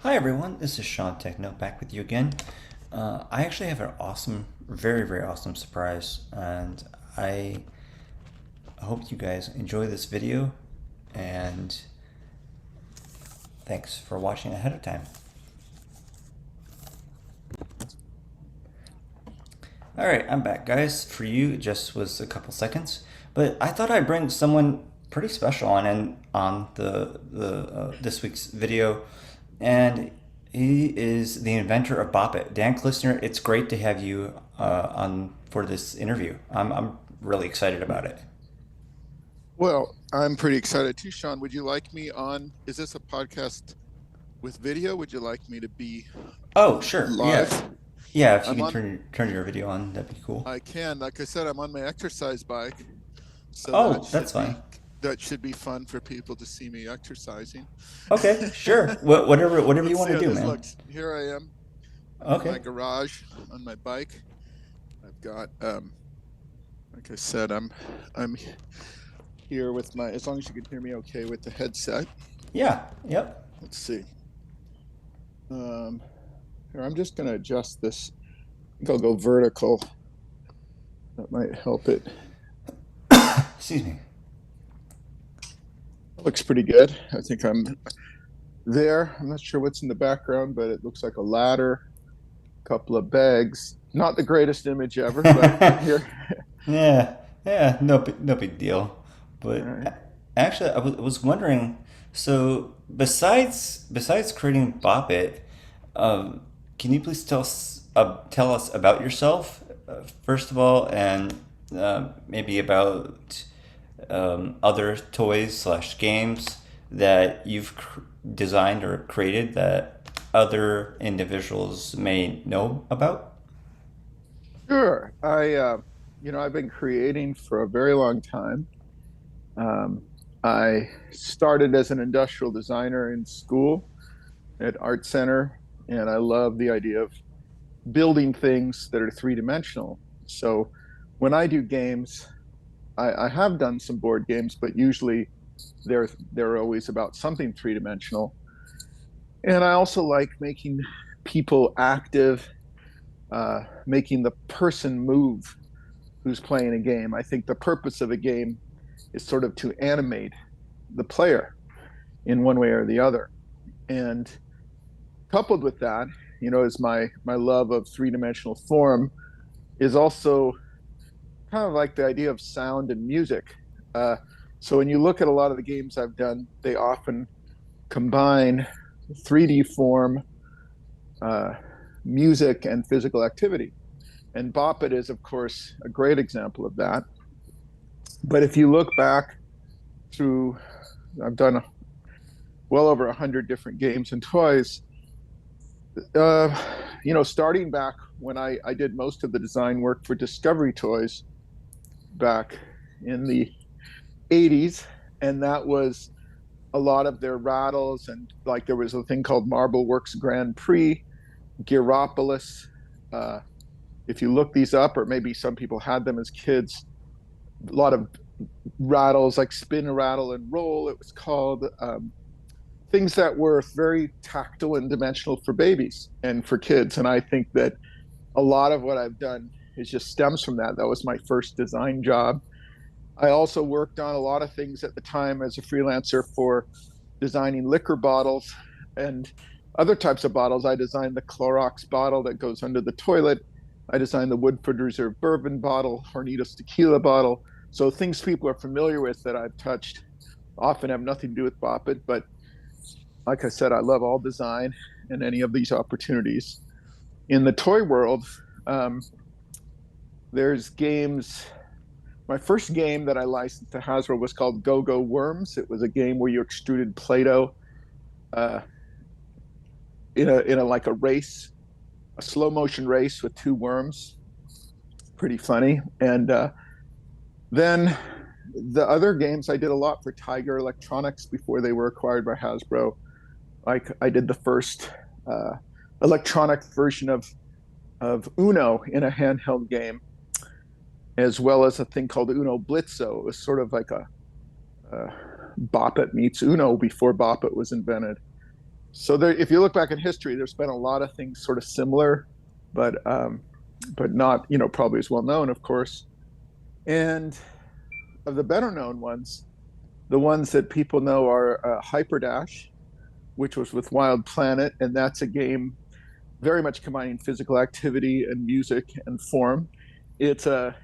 Hi everyone, this is Sean Techno back with you again. I actually have an awesome, very, very awesome surprise, and I hope you guys enjoy this video, and thanks for watching ahead of time. Alright, I'm back, guys. For you, it just was a couple seconds, but I thought I'd bring someone pretty special on the this week's video, and he is the inventor of Bop It, Dan Klitsner. It's great to have you on for this interview. I'm really excited about it. Well, I'm pretty excited too, Sean. Would you like me on? Is this a podcast with video? Would you like me to be Oh, sure, yeah, live? yeah. If you I'm can on, turn your video on, that'd be cool. I can. Like I said, I'm on my exercise bike, so Oh, that's fine. that should be fun for people to see me exercising. Okay, sure. Whatever you Let's want see to how do, this man. looks. Here I am. I'm in my Okay. garage on my bike. I've got, like I said, I'm here with my. As long as you can hear me okay with the headset. Yeah. Yep. Let's see. Um, Here, I'm just going to adjust this. I think I'll go vertical. That might help it. Excuse me. Looks pretty good. I think I'm there. I'm not sure what's in the background, but it looks like a ladder, a couple of bags. Not the greatest image ever, but here. Yeah, yeah, no big deal. All But right. actually, I was wondering. So besides creating Bop It, can you please tell us about yourself first of all, and maybe about other toys slash games that you've designed or created that other individuals may know about? Sure. I've been creating for a very long time. Um, I started as an industrial designer in school at Art Center, and I love the idea of building things that are three dimensional. So when I do games, I have done some board games, but usually they're always about something three dimensional. And I also like making people active, making the person move who's playing a game. I think the purpose of a game is sort of to animate the player in one way or the other. And coupled with that, is my love of three dimensional form is also kind of like the idea of sound and music. Uh, so when you look at a lot of the games I've done, they often combine 3D form, uh, music, and physical activity. And Bop It is, of course, a great example of that. But if you look back through, I've done well over 100 different games and toys. Starting back when I did most of the design work for Discovery Toys back in the 80s, and that was a lot of their rattles. And like there was a thing called Marble Works Grand Prix, Gearopolis. Uh, if you look these up, or maybe some people had them as kids, a lot of rattles like spin, rattle, and roll, it was called. Things that were very tactile and dimensional for babies and for kids. And I think that a lot of what I've done is just stems from that. That was my first design job. I also worked on a lot of things at the time as a freelancer for designing liquor bottles and other types of bottles. I designed the Clorox bottle that goes under the toilet. I designed the Woodford Reserve bourbon bottle, Hornitos tequila bottle. So things people are familiar with that I've touched often have nothing to do with Bop It, but like I said, I love all design and any of these opportunities. In the toy world, um, there's games. My first game that I licensed to Hasbro was called Go Go Worms. It was a game where you extruded Play-Doh uh, in a like a race, a slow motion race with two worms. Pretty funny. And then the other games I did a lot for Tiger Electronics before they were acquired by Hasbro. Like I did the first uh, electronic version of Uno in a handheld game, as well as a thing called Uno Blitzo. It was sort of like a Bop It meets Uno before Bop It was invented. So there, if you look back in history, there's been a lot of things sort of similar, but not, probably as well known, of course. And of the better known ones, the ones that people know are Hyperdash, which was with Wild Planet, and that's a game very much combining physical activity and music and form. It's kind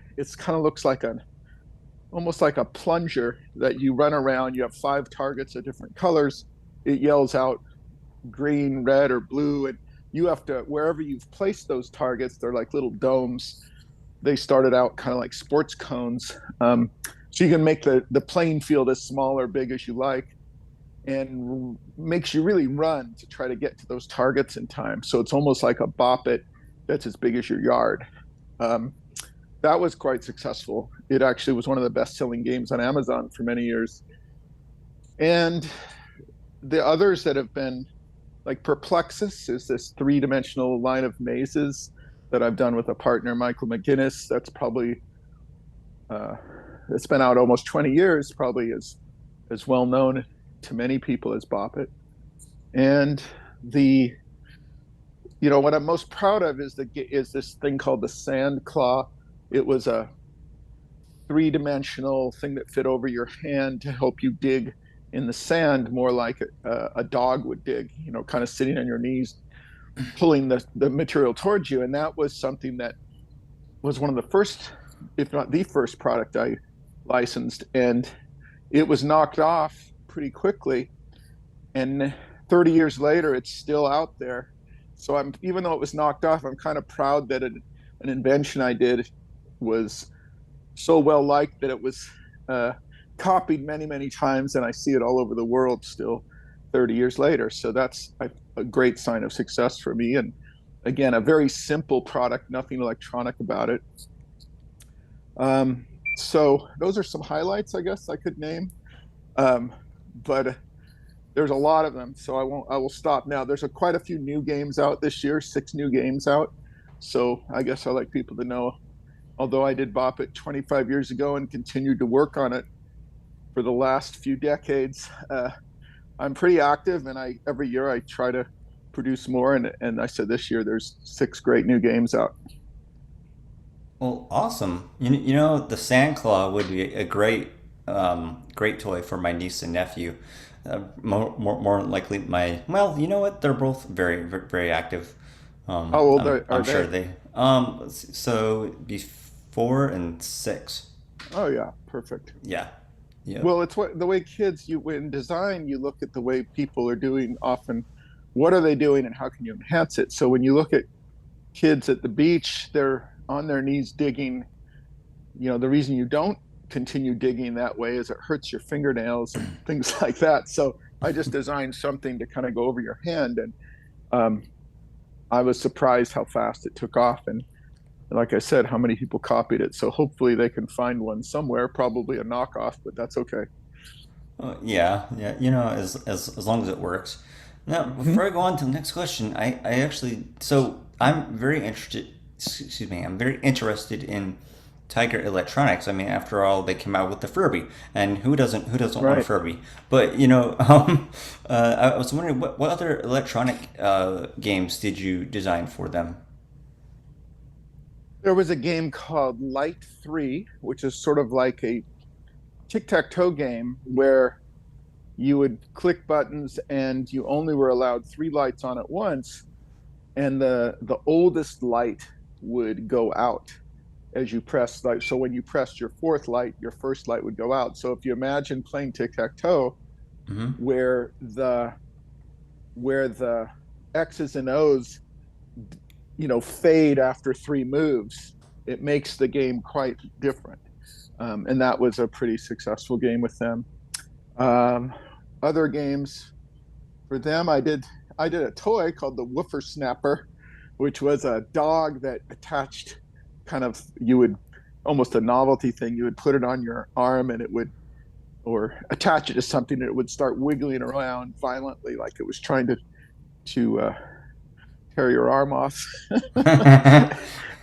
of looks like an almost like a plunger that you run around. You have five targets of different colors. It yells out green, red, or blue, and you have to wherever you've placed those targets. They're like little domes. They started out kind of like sports cones, so you can make the playing field as small or big as you like, and makes you really run to try to get to those targets in time. So it's almost like a Bop It that's as big as your yard. Um, that was quite successful. It actually was one of the best-selling games on Amazon for many years. And the others that have been like Perplexus is this three-dimensional line of mazes that I've done with a partner, Michael McGinnis. That's probably uh, it's been out almost 20 years, probably as well known to many people as Bop It. And the what I'm most proud of is this thing called the Sand Claw. It was a three-dimensional thing that fit over your hand to help you dig in the sand more like a dog would dig, kind of sitting on your knees, pulling the material towards you. And that was something that was one of the first, if not the first product I licensed. And it was knocked off pretty quickly. And 30 years later, it's still out there. So even though it was knocked off, I'm kind of proud that an invention I did was so well liked that it was copied many, many times, and I see it all over the world still 30 years later. So that's a great sign of success for me. And again, a very simple product, nothing electronic about it. So those are some highlights, I guess I could name. But there's a lot of them, so I will stop now. There's quite a few new games out this year, 6 new games out. So I guess I like people to know, although I did Bop It 25 years ago and continued to work on it for the last few decades, I'm pretty active, and every year I try to produce more. And I said this year there's 6 great new games out. Well, awesome. You know, the Sandclaw would be a great toy for my niece and nephew. More likely my, well, you know what? They're both very active. How old are I'm sure they? they, so be 4 and 6. Oh yeah, perfect. Yeah. Yep. Well, it's the way kids, you in design, you look at the way people are doing often. What are they doing, and how can you enhance it? So when you look at kids at the beach, they're on their knees digging. The reason you don't continue digging that way is it hurts your fingernails and things like that. So I just designed something to kind of go over your hand, and um, I was surprised how fast it took off. And like I said, how many people copied it. So hopefully they can find one somewhere, probably a knockoff, but that's okay. Yeah. You know, as long as it works. Now, Mm-hmm. before I go on to the next question, I actually, so I'm very interested. Excuse me, I'm very interested in Tiger Electronics. I mean, after all, they came out with the Furby, and who doesn't want a Right. Furby? But I was wondering what other electronic games did you design for them? There was a game called Light 3, which is sort of like a tic-tac-toe game where you would click buttons and you only were allowed 3 lights on at once, and the oldest light would go out as you press, like, so when you pressed your fourth light, your first light would go out. So if you imagine playing tic-tac-toe Hmm. where the X's and O's fade after 3 moves, it makes the game quite different. And that was a pretty successful game with them. Um, Other games for them, I did a toy called the Woofer Snapper, which was a dog that attached, kind of, you would, almost a novelty thing. You would put it on your arm, and it would, or attach it to something, and it would start wiggling around violently, like it was trying to tear your arm off.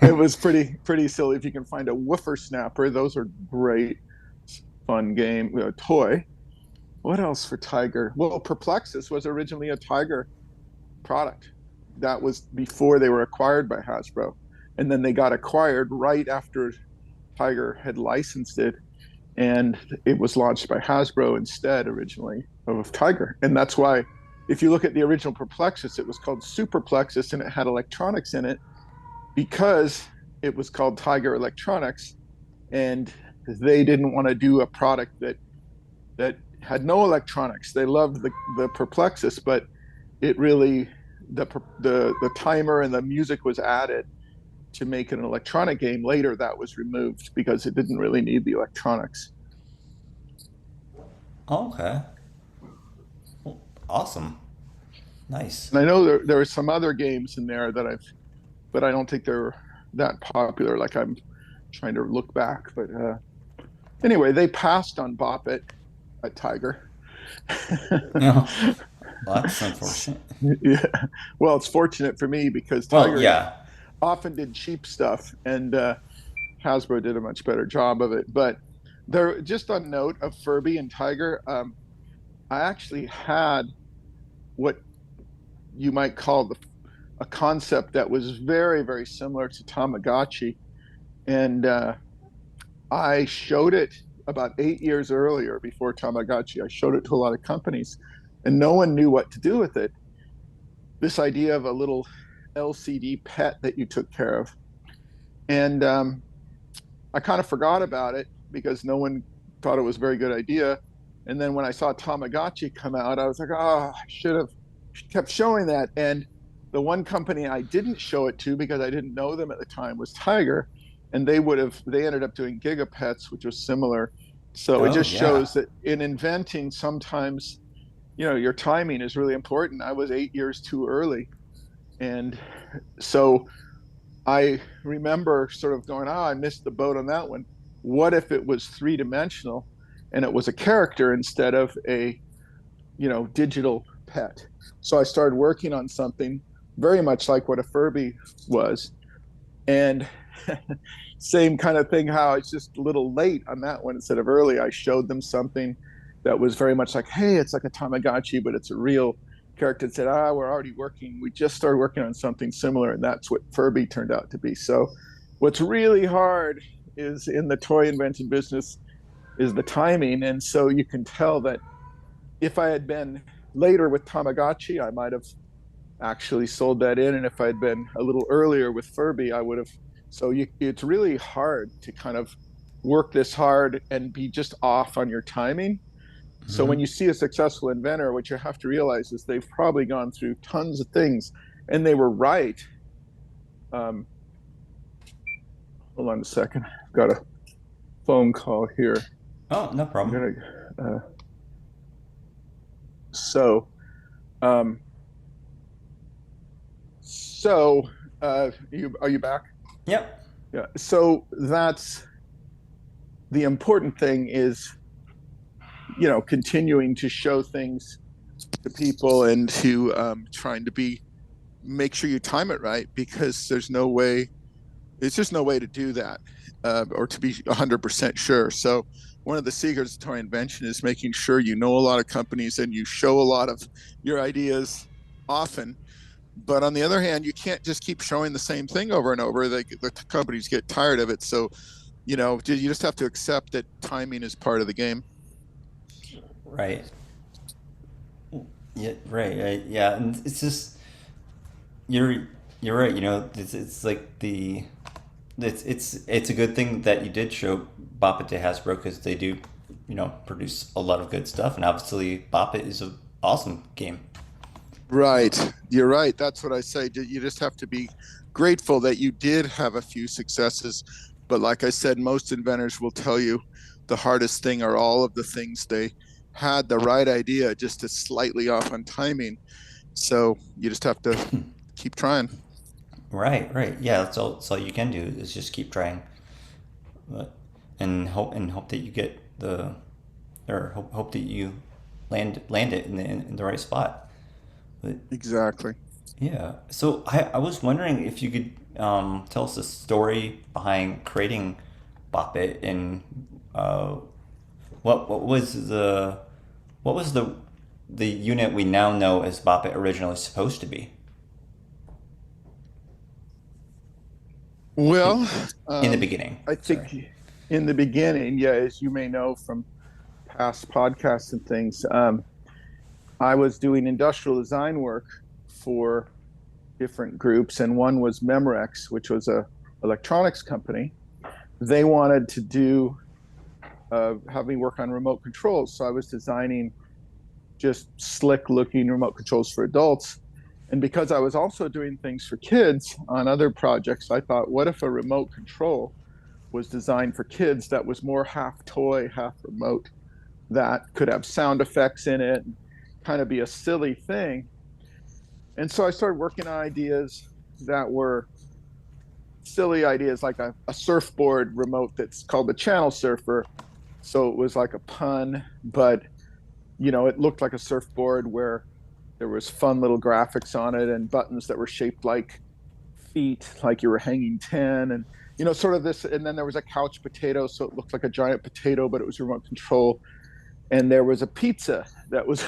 It was pretty silly. If you can find a Woofer Snapper, those are great, fun game toy. what else for Tiger? Well, Perplexus was originally a Tiger product. That was before they were acquired by Hasbro. And then they got acquired right after Tiger had licensed it. And it was launched by Hasbro instead originally of Tiger. And that's why, if you look at the original Perplexus, it was called Superplexus and it had electronics in it because it was called Tiger Electronics. And they didn't want to do a product that had no electronics. They loved the Perplexus, but it really the timer and the music was added to make it an electronic game. Later, that was removed because it didn't really need the electronics. Oh, okay. Awesome. Nice. And I know there are some other games in there but I don't think they're that popular. Like I'm trying to look back, but anyway, they passed on Bop It at Tiger. Yeah. Well, that's unfortunate. Yeah. Well, it's fortunate for me because Well, Tiger yeah. often did cheap stuff, and Hasbro did a much better job of it. But there, just on note of Furby and Tiger, I actually had what you might call a concept that was very, very similar to Tamagotchi, and I showed it about 8 years earlier before Tamagotchi. I showed it to a lot of companies, and no one knew what to do with it. This idea of a little LCD pet that you took care of. And I kind of forgot about it because no one thought it was a very good idea. And then when I saw Tamagotchi come out, I was like, oh, I should have kept showing that. And the one company I didn't show it to because I didn't know them at the time was Tiger. And they ended up doing Gigapets, which was similar. So it Oh, just yeah. shows that in inventing, sometimes, your timing is really important. I was 8 years too early. And so I remember sort of going, oh, I missed the boat on that one. What if it was three-dimensional and it was a character instead of a, digital pet? So I started working on something very much like what a Furby was. And same kind of thing, how it's just a little late on that one instead of early. I showed them something that was very much like, hey, it's like a Tamagotchi, but it's a real character. And said, we're already working. We just started working on something similar. And that's what Furby turned out to be. So what's really hard is in the toy invention business is the timing. And so you can tell that if I had been later with Tamagotchi, I might have actually sold that in. And if I'd been a little earlier with Furby, I would have. So it's really hard to kind of work this hard and be just off on your timing. So Hmm. when you see a successful inventor, what you have to realize is they've probably gone through tons of things and they were right. Um, Hold on a second. I've got a phone call here. Oh, no I'm problem. gonna. Uh, so, um, so, are you back? Yep. Yeah. So that's the important thing is, continuing to show things to people and to trying to make sure you time it right because it's just no way to do that or to be 100% sure. So one of the secrets of toy invention is making sure you know a lot of companies and you show a lot of your ideas often. But on the other hand, you can't just keep showing the same thing over and over. The companies get tired of it. So, you just have to accept that timing is part of the game. Right. Yeah, right, right. Yeah, and it's just you're you're right. It's like it's a good thing that you did show Bop It to Hasbro because they do, produce a lot of good stuff, and obviously Bop It is an awesome game. Right. You're right. That's what I say. You just have to be grateful that you did have a few successes. But like I said, most inventors will tell you the hardest thing are all of the things they had the right idea, just is slightly off on timing. So you just have to keep trying. Right, right. Yeah, that's all you can do is just keep trying, but and hope that you get or hope that you land it in the right spot. But Exactly. yeah, so I was wondering if you could tell us the story behind creating Bop It and uh, what was What was the unit we now know as Bop It originally supposed to be in Well, in the beginning? I Sorry. think in the beginning, yeah, as you may know from past podcasts and things, I was doing industrial design work for different groups, and one was Memorex, which was a electronics company. They wanted to do have me work on remote controls, so I was designing just slick looking remote controls for adults. And because I was also doing things for kids on other projects, I thought, what if a remote control was designed for kids that was more half toy, half remote, that could have sound effects in it, and kind of be a silly thing. And so I started working on ideas that were silly ideas, like a surfboard remote that's called the channel surfer. So it was like a pun, but it looked like a surfboard where there was fun little graphics on it and buttons that were shaped like feet, like you were hanging 10, and sort of this. And then there was a couch potato, so it looked like a giant potato, but it was remote control. And there was a pizza that was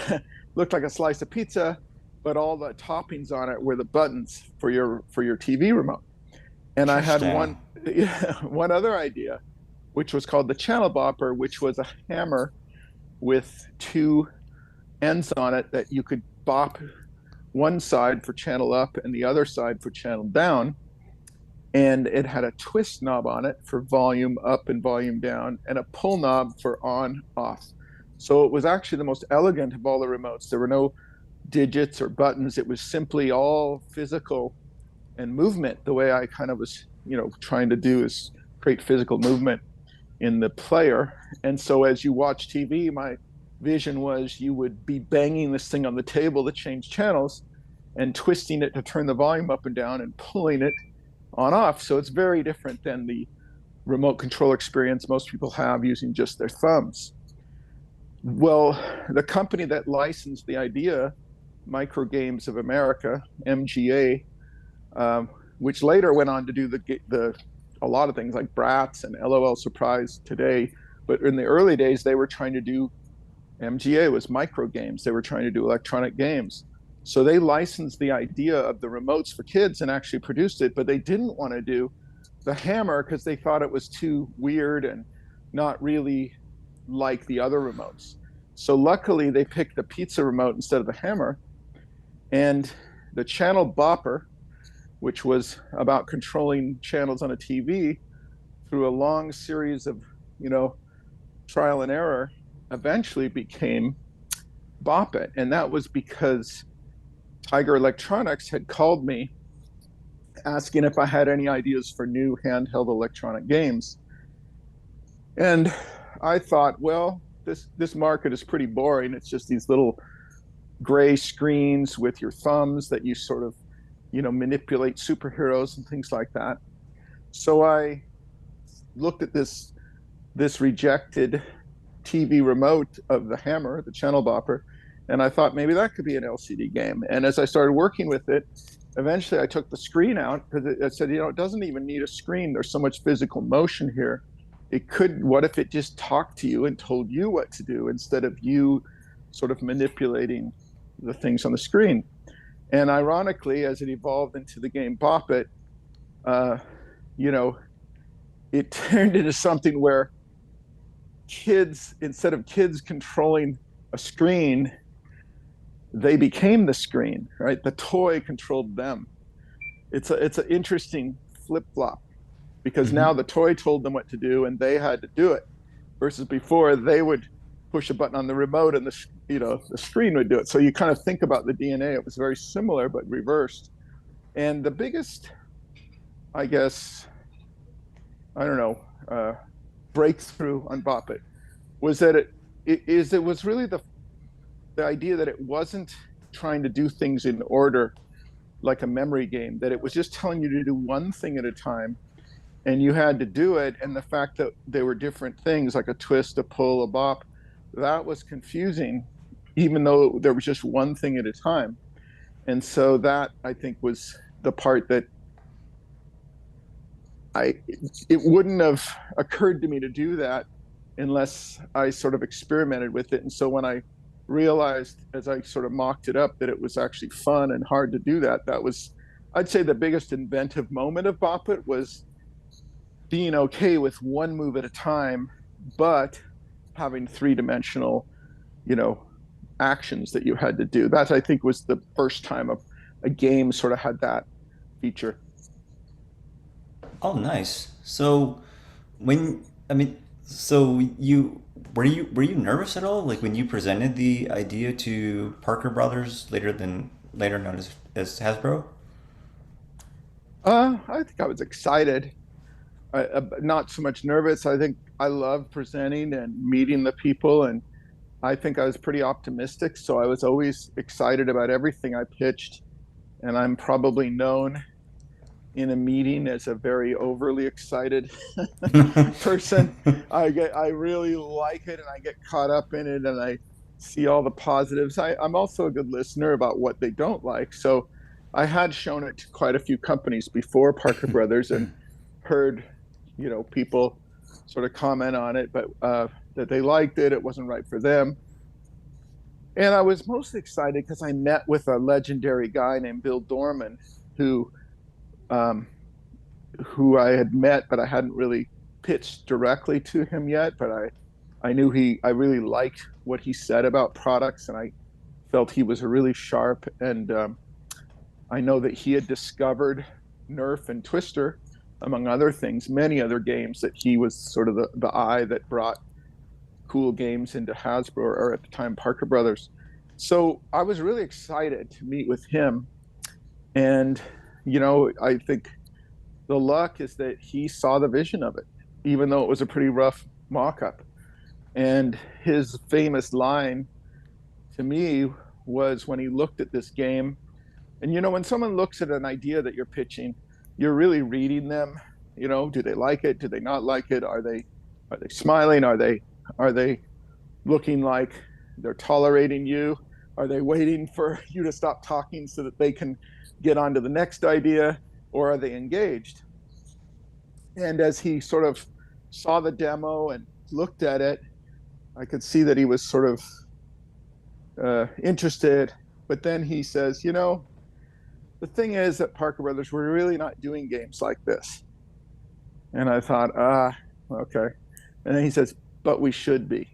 looked like a slice of pizza, but all the toppings on it were the buttons for your TV remote. And I had Interesting. one other idea, which was called the channel bopper, which was a hammer with two ends on it that you could bop one side for channel up and the other side for channel down. And it had a twist knob on it for volume up and volume down, and a pull knob for on off. So it was actually the most elegant of all the remotes. There were no digits or buttons. It was simply all physical and movement. The way I kind of was, trying to do is create physical movement in the player. And so as you watch TV, my vision was you would be banging this thing on the table to change channels and twisting it to turn the volume up and down and pulling it on off. So it's very different than the remote control experience most people have using just their thumbs. Well, the company that licensed the idea, Micro Games of America, MGA, which later went on to do the a lot of things like Bratz and LOL Surprise today. But in the early days, they were trying to do MGA was micro games. They were trying to do electronic games. So they licensed the idea of the remotes for kids and actually produced it, but they didn't want to do the hammer because they thought it was too weird and not really like the other remotes. So luckily they picked the pizza remote instead of the hammer. And the channel bopper, which was about controlling channels on a TV through a long series of, trial and error, eventually became Bop It. And that was because Tiger Electronics had called me asking if I had any ideas for new handheld electronic games. And I thought, well, this market is pretty boring. It's just these little gray screens with your thumbs that you sort of, manipulate superheroes and things like that. So I looked at this rejected TV remote of the hammer, the channel bopper, and I thought maybe that could be an LCD game. And as I started working with it, eventually I took the screen out because I said, it doesn't even need a screen. There's so much physical motion here. What if it just talked to you and told you what to do instead of you sort of manipulating the things on the screen? And ironically, as it evolved into the game Bop It, uh, you know, it turned into something where kids, instead of kids controlling a screen, they became the screen, right? The toy controlled them. It's an interesting flip flop because Hmm. now the toy told them what to do and they had to do it, versus before they would push a button on the remote and the screen would do it. So you kind of think about the DNA. It was very similar but reversed. And the biggest, I guess, I don't know, breakthrough on Bop It was that it was really the idea that it wasn't trying to do things in order like a memory game, that it was just telling you to do one thing at a time and you had to do it. And the fact that they were different things like a twist, a pull, a bop, that was confusing, even though there was just one thing at a time. And so that, I think, was the part that I it wouldn't have occurred to me to do that unless I sort of experimented with it. And so when I realized as I sort of mocked it up that it was actually fun and hard to do that. That was, I'd say, the biggest inventive moment of Bop It was being okay with one move at a time, but having three-dimensional, you know, actions that you had to do. That I think was the first time a game sort of had that feature. Oh, nice. So when I mean, so you were you nervous at all? Like when you presented the idea to Parker Brothers, later known as Hasbro? I think I was excited, not so much nervous. I think I love presenting and meeting the people, and I think I was pretty optimistic. So I was always excited about everything I pitched, and I'm probably known in a meeting as a very overly excited person. I really like it, and I get caught up in it, and I see all the positives. I'm also a good listener about what they don't like. So I had shown it to quite a few companies before Parker Brothers, and heard, people sort of comment on it, but that they liked it. It wasn't right for them. And I was mostly excited because I met with a legendary guy named Bill Dorman, who um, who I had met, but I hadn't really pitched directly to him yet. But I knew I really liked what he said about products, and I felt he was a really sharp. And I know that he had discovered Nerf and Twister, among other things, many other games, that he was sort of the eye that brought cool games into Hasbro, or at the time Parker Brothers. So I was really excited to meet with him. And, I think the luck is that he saw the vision of it, even though it was a pretty rough mock up. And his famous line to me was when he looked at this game. And, when someone looks at an idea that you're pitching, you're really reading them. Do they like it? Do they not like it? Are they smiling? Are they looking like they're tolerating you? Are they waiting for you to stop talking so that they can get on to the next idea? Or are they engaged? And as he sort of saw the demo and looked at it, I could see that he was sort of interested. But then he says, the thing is that Parker Brothers, we're really not doing games like this. And I thought, okay. And then he says, but we should be.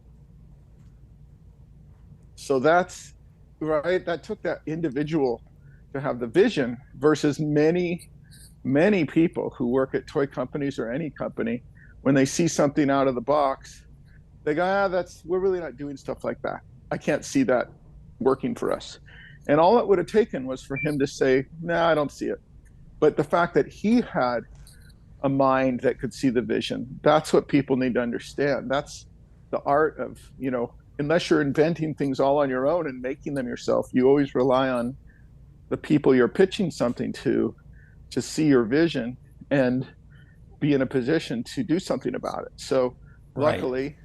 So that's right. That took that individual to have the vision versus many people who work at toy companies or any company. When they see something out of the box, they go, we're really not doing stuff like that. I can't see that working for us. And all it would have taken was for him to say, nah, I don't see it. But the fact that he had a mind that could see the vision, that's what people need to understand. That's the art of, unless you're inventing things all on your own and making them yourself, you always rely on the people you're pitching something to see your vision and be in a position to do something about it. So Right. luckily,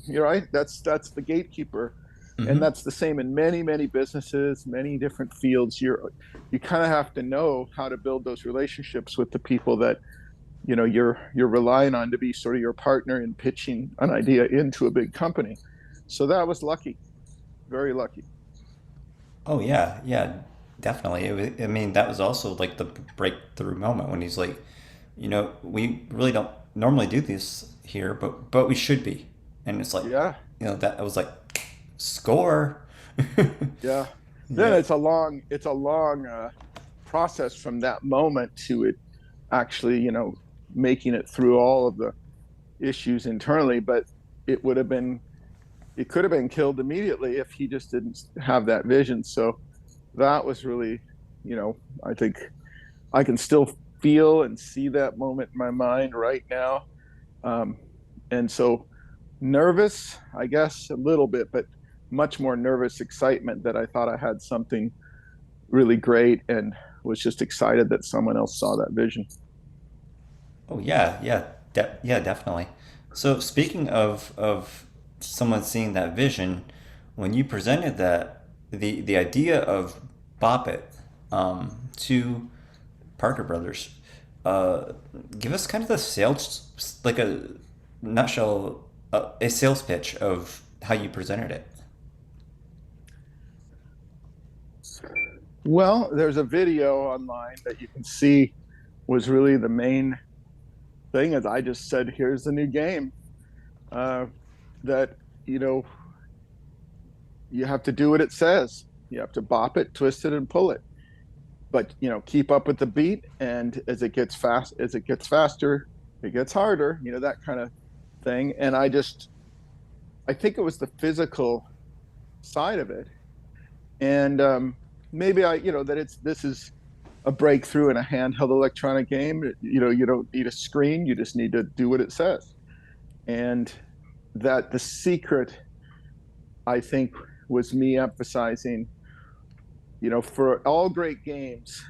you're right. That's the gatekeeper, and Mm-hmm. that's the same in many businesses, many different fields. You kind of have to know how to build those relationships with the people that you're relying on to be sort of your partner in pitching an idea into a big company. So that was lucky, very lucky. Oh yeah, yeah, definitely. I mean, that was also like the breakthrough moment when he's like, we really don't normally do this here, but we should be. And it's like, Yeah, that I was like, score. yeah. Then Yeah. it's a long process from that moment to it actually, making it through all of the issues internally. But it would have been it could have been killed immediately if he just didn't have that vision. So that was really, I think I can still feel and see that moment in my mind right now. Um, and so nervous, I guess, a little bit, but much more nervous excitement that I thought I had something really great, and was just excited that someone else saw that vision. Oh yeah, yeah, yeah, definitely. So speaking of someone seeing that vision, when you presented the idea of Bop It to Parker Brothers, uh, give us kind of the sales, like a nutshell, a sales pitch of how you presented it. Well, there's a video online that you can see was really the main thing. As I just said, here's the new game, uh, that you know you have to do what it says. You have to bop it, twist it, and pull it. But keep up with the beat. And as it gets faster, it gets harder. That kind of thing. And I think it was the physical side of it. And maybe that this is a breakthrough in a handheld electronic game. You don't need a screen. You just need to do what it says. And that the secret, I think, was me emphasizing, for all great games,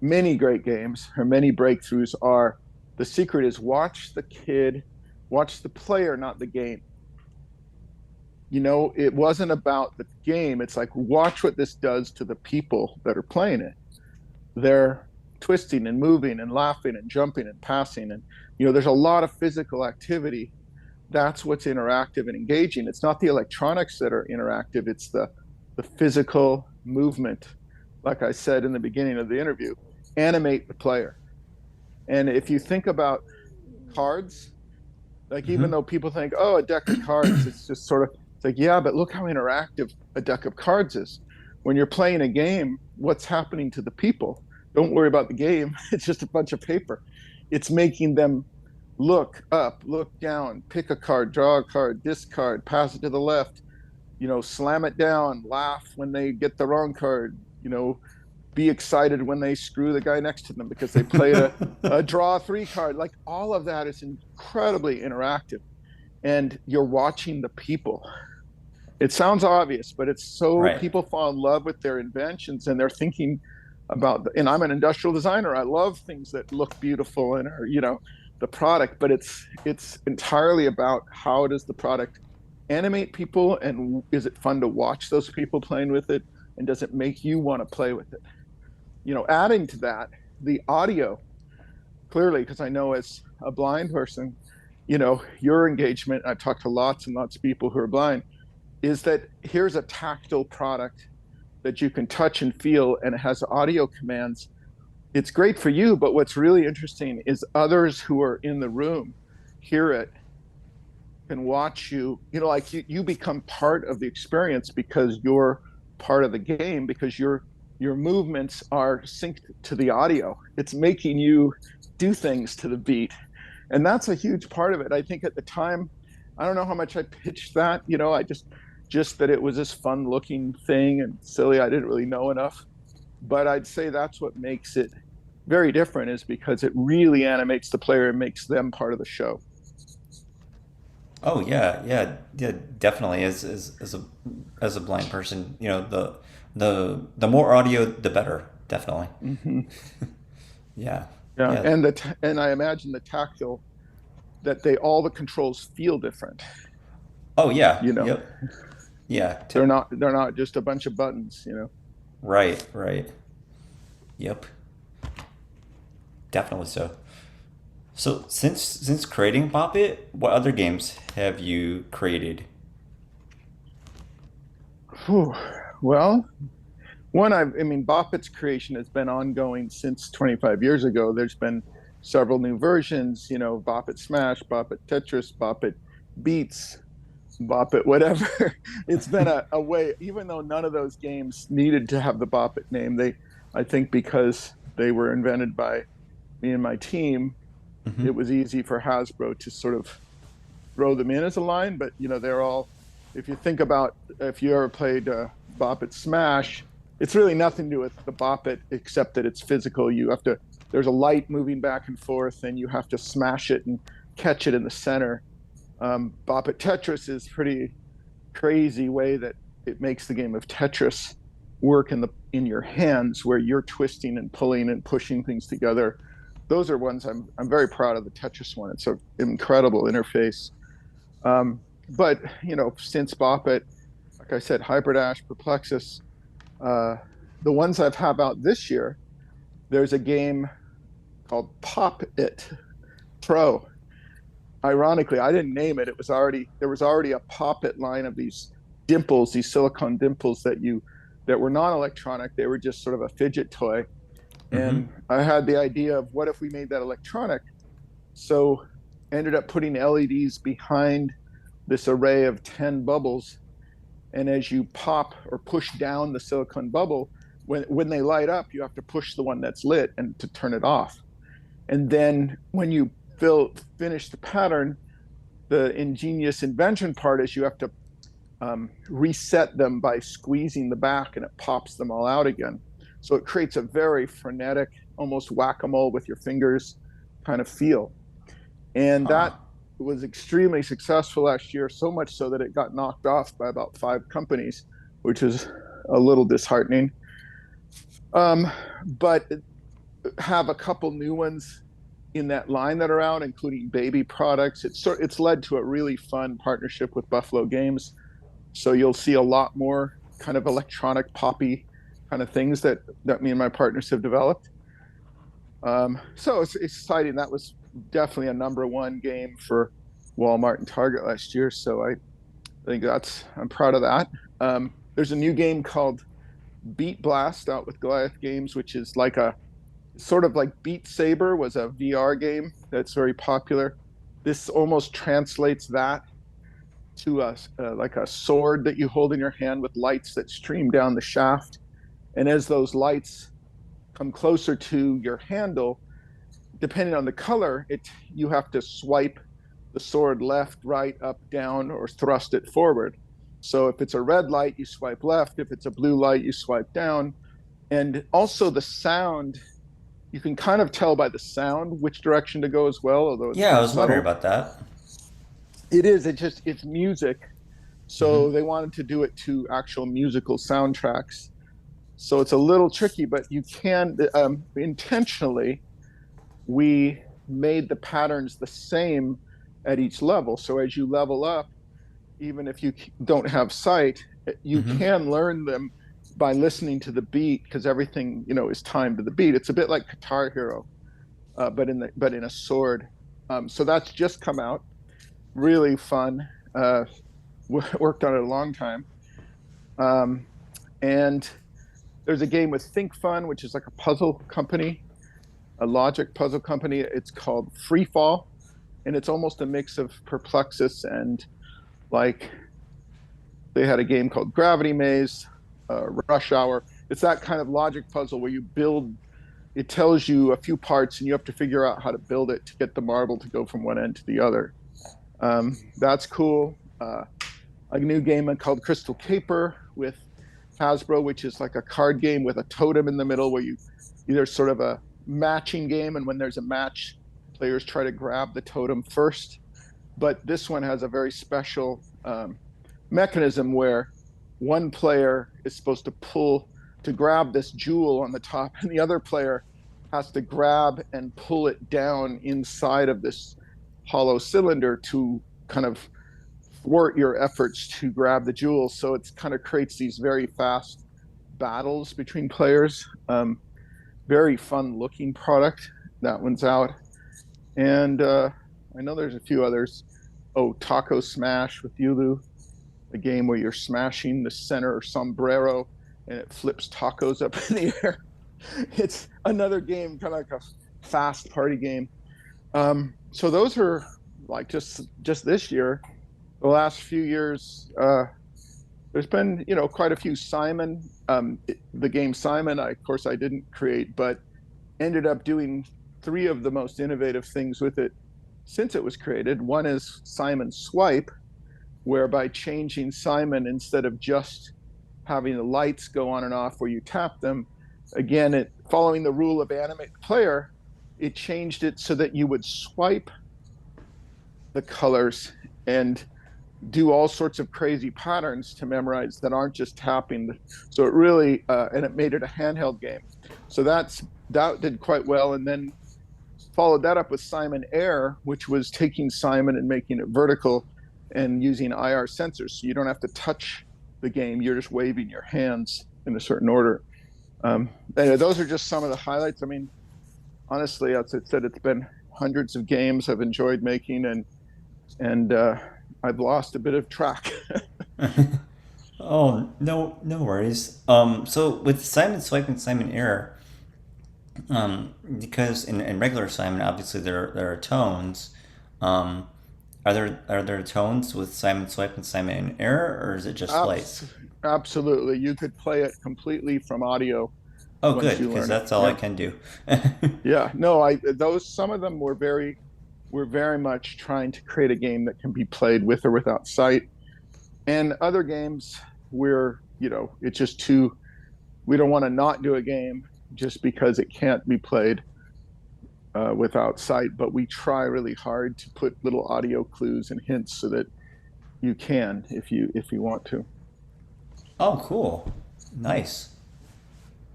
many great games or many breakthroughs are, the secret is watch the kid, watch the player, not the game. It wasn't about the game. It's like, watch what this does to the people that are playing it. They're twisting and moving and laughing and jumping and passing. And, there's a lot of physical activity. That's what's interactive and engaging. It's not the electronics that are interactive, it's the physical movement. Like I said in the beginning of the interview, animate the player. And if you think about cards, like, even Mm-hmm. though people think, oh, a deck of cards, it's just sort of, it's like, yeah, but look how interactive a deck of cards is. When you're playing a game, what's happening to the people? Don't worry about the game. It's just a bunch of paper. It's making them look up, look down, pick a card, draw a card, discard, pass it to the left, slam it down, laugh when they get the wrong card, be excited when they screw the guy next to them because they played a draw three card. Like, all of that is incredibly interactive. And you're watching the people. It sounds obvious, but it's so, Right. people fall in love with their inventions and they're thinking about, and I'm an industrial designer. I love things that look beautiful and are, the product, but it's entirely about, how does the product animate people, and is it fun to watch those people playing with it, and does it make you want to play with it? Adding to that, the audio, clearly, because I know as a blind person, your engagement, I've talked to lots and lots of people who are blind, is that here's a tactile product that you can touch and feel, and it has audio commands. It's great for you, but what's really interesting is others who are in the room hear it, can watch you, like, you become part of the experience because you're part of the game, because your movements are synced to the audio. It's making you do things to the beat. And that's a huge part of it. I think at the time, I don't know how much I pitched that, I just that it was this fun looking thing and silly. I didn't really know enough. But I'd say that's what makes it very different, is because it really animates the player and makes them part of the show. Oh yeah, yeah, yeah, definitely. As a blind person, the more audio, the better. Definitely. Mm-hmm. Yeah, Yeah, yeah. and I imagine the tactile, that they, all the controls feel different. Oh yeah, You know, yep, yeah. they're not just a bunch of buttons. Right, right. Yep, definitely so. So since creating Bop It, what other games have you created? Whew. Well, I mean, Bop It's creation has been ongoing since 25 years ago. There's been several new versions. Bop It Smash, Bop It Tetris, Bop It Beats, Bop It whatever. It's been a way, even though none of those games needed to have the Bop It name. I think, because they were invented by me and my team, Hmm. it was easy for Hasbro to sort of throw them in as a line. But they're all. If you think about, if you ever played Bop It Smash, it's really nothing to do with the Bop It except that it's physical. You have to. There's a light moving back and forth, and you have to smash it and catch it in the center. Bop It Tetris is pretty crazy way that it makes the game of Tetris work in your hands, where you're twisting and pulling and pushing things together. Those are ones I'm very proud of. The Tetris one, it's an incredible interface. Um, but since Bop It, like I said, Hyperdash, Perplexus, uh, the ones I've have out this year, there's a game called Pop It Pro. Ironically, I didn't name it. There was already a Pop It line of these dimples, these silicone dimples that were non-electronic. They were just sort of a fidget toy. Mm-hmm. And I had the idea of what if we made that electronic? So ended up putting LEDs behind this array of 10 bubbles. And as you pop or push down the silicone bubble, when they light up, you have to push the one that's lit and to turn it off. And then when you finish the pattern, the ingenious invention part is you have to reset them by squeezing the back, and it pops them all out again. So it creates a very frenetic, almost whack-a-mole with your fingers kind of feel. And Huh. that was extremely successful last year, so much so that it got knocked off by about 5 companies, which is a little disheartening. But have a couple new ones in that line that are out, including baby products. It's led to a really fun partnership with Buffalo Games. So you'll see a lot more kind of electronic poppy kind of things that me and my partners have developed. So it's exciting. That was definitely a number 1 game for Walmart and Target last year. So I think I'm proud of that. There's a new game called Beat Blast out with Goliath Games, which is like a sort of like Beat Saber was a VR game that's very popular. This almost translates that to like a sword that you hold in your hand with lights that stream down the shaft. And as those lights come closer to your handle, depending on the color, you have to swipe the sword left, right, up, down, or thrust it forward. So if it's a red light, you swipe left. If it's a blue light, you swipe down. And also the sound, you can kind of tell by the sound which direction to go as well, although it's Yeah, I pretty was wondering subtle. about that. It's music. Mm-hmm. So they wanted to do it to actual musical soundtracks. So it's a little tricky, but you can intentionally, we made the patterns the same at each level. So as you level up, even if you don't have sight, you Mm-hmm. can learn them by listening to the beat, because everything is timed to the beat. It's a bit like Guitar Hero, but in a sword. So that's just come out. Really fun. Worked on it a long time. Um, and there's a game with Think Fun, which is like a puzzle company, a logic puzzle company. It's called Free Fall, and it's almost a mix of Perplexus and, like, they had a game called Gravity Maze, Rush Hour. It's that kind of logic puzzle where you build. It tells you a few parts, and you have to figure out how to build it to get the marble to go from one end to the other. That's cool. A new game called Crystal Caper with Hasbro, which is like a card game with a totem in the middle where there's sort of a matching game, and when there's a match, players try to grab the totem first. But this one has a very special mechanism where one player is supposed to grab this jewel on the top, and the other player has to grab and pull it down inside of this hollow cylinder to kind of thwart your efforts to grab the jewel. So it kind of creates these very fast battles between players. Very fun looking product. That one's out. And I know there's a few others. Oh, Taco Smash with Yulu, a game where you're smashing the center sombrero and it flips tacos up in the air. It's another game, kind of like a fast party game. So those are like just this year. The last few years, there's been quite a few Simon. The game Simon, of course, I didn't create, but ended up doing 3 of the most innovative things with it since it was created. One is Simon Swipe, whereby changing Simon, instead of just having the lights go on and off where you tap them, again, following the rule of animate player, it changed it so that you would swipe the colors and do all sorts of crazy patterns to memorize that aren't just tapping. So it really, and it made it a handheld game. So that did quite well. And then followed that up with Simon Air, which was taking Simon and making it vertical and using IR sensors. So you don't have to touch the game. You're just waving your hands in a certain order. Anyway, those are just some of the highlights. I mean, honestly, as I said, it's been hundreds of games I've enjoyed making, and I've lost a bit of track. Oh, no, no worries. So with Simon Swipe and Simon Error, because in regular Simon, obviously there are tones. Um, are there tones with Simon Swipe and Simon Error, or is it just lights? Abs- Absolutely. You could play it completely from audio Oh, once good, you because learn it. that's all I Yeah. can do. Yeah. No, I those some of them were very much trying to create a game that can be played with or without sight. And other games where, it's just too we don't want to not do a game just because it can't be played without sight, but we try really hard to put little audio clues and hints so that you can if you want to. Oh, cool, nice.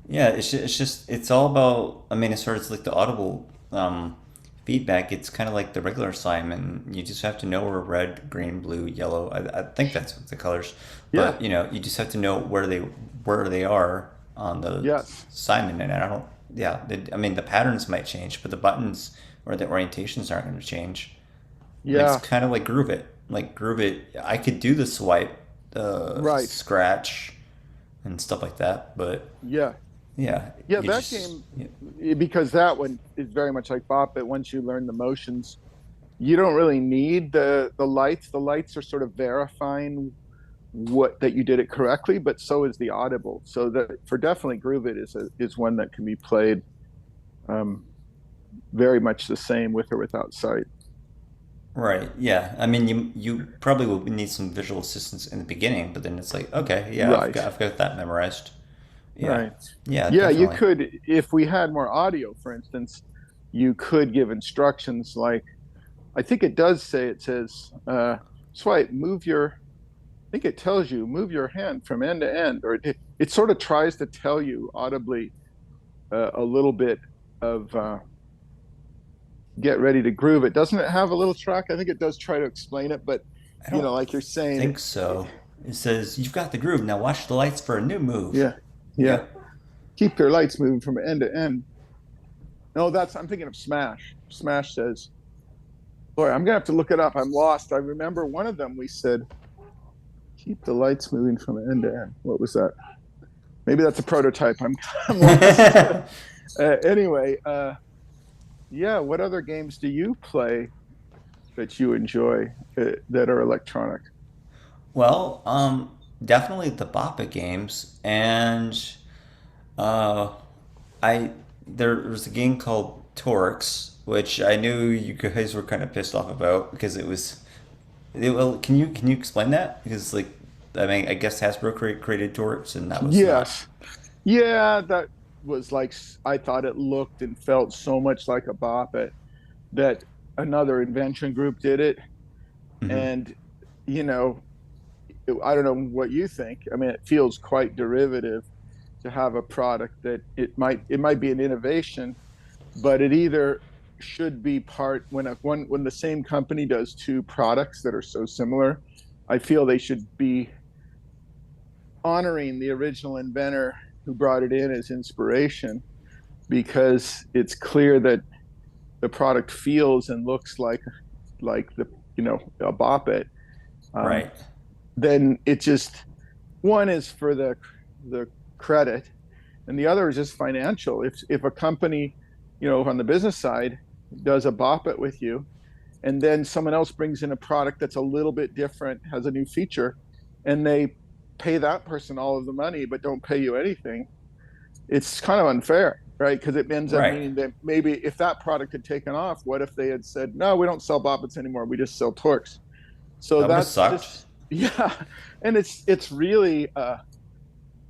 Yeah, it's all about. I mean, as far as like the audible feedback, it's kind of like the regular Simon. You just have to know where red, green, blue, yellow. I think that's what the colors. Yeah. But you just have to know where they are on the Yes. Simon. And I don't. Yeah, I mean the patterns might change, but the buttons or the orientations aren't going to change. I mean, it's Yeah. kind of like Groove It. Like Groove It, I could do the swipe, Right. scratch, and stuff like that. But Yeah. yeah, Yeah. you That just. game, because that one is very much like Bop It. Once you learn the motions, you don't really need the lights. The lights are sort of verifying what that you did it correctly, but so is the audible. So that for definitely Groove It is one that can be played um, very much the same with or without sight. Right. Yeah. I mean, you probably will need some visual assistance in the beginning, but then it's like, okay, yeah, I've Right. got I've got that memorized. Yeah. Right. Yeah, Yeah, you definitely. could, if we had more audio, for instance, you could give instructions like, I think it does say, it says, swipe, I think it tells you, move your hand from end to end, or it sort of tries to tell you audibly a little bit of get ready to groove it. Doesn't it have a little track? I think it does try to explain it, but, I don't like you're saying, think so. It says you've got the groove. Now watch the lights for a new move. yeah, yeah. Yep. Keep your lights moving from end to end. No, I'm thinking of Smash. Smash says, boy, I'm gonna have to look it up. I'm lost. I remember one of them we said, keep the lights moving from end to end. What was that? Maybe that's a prototype. I'm lost. Anyway, yeah. What other games do you play that you enjoy that are electronic? Well, definitely the Bop It games, and uh, I there was a game called Torx, which I knew you guys were kind of pissed off about because it was. Well, can you explain that? Because like, I mean, I guess Hasbro created Torx, and that was not. Yes. Yeah, that was like I thought it looked and felt so much like a Bop It that another invention group did it, Hmm. and you know, I don't know what you think. I mean, it feels quite derivative to have a product that it might be an innovation, but it either should be part when the same company does two products that are so similar, I feel they should be honoring the original inventor who brought it in as inspiration because it's clear that the product feels and looks like the a Bop It. Um, Right. then it just one is for the credit, and the other is just financial. If a company, on the business side, does a Bop It with you, and then someone else brings in a product that's a little bit different, has a new feature, and they pay that person all of the money but don't pay you anything, it's kind of unfair, right? Because it ends up Right. meaning that maybe if that product had taken off, what if they had said, no, we don't sell Bop Its anymore, we just sell Torques. So That would have that's sucked. just yeah, and it's really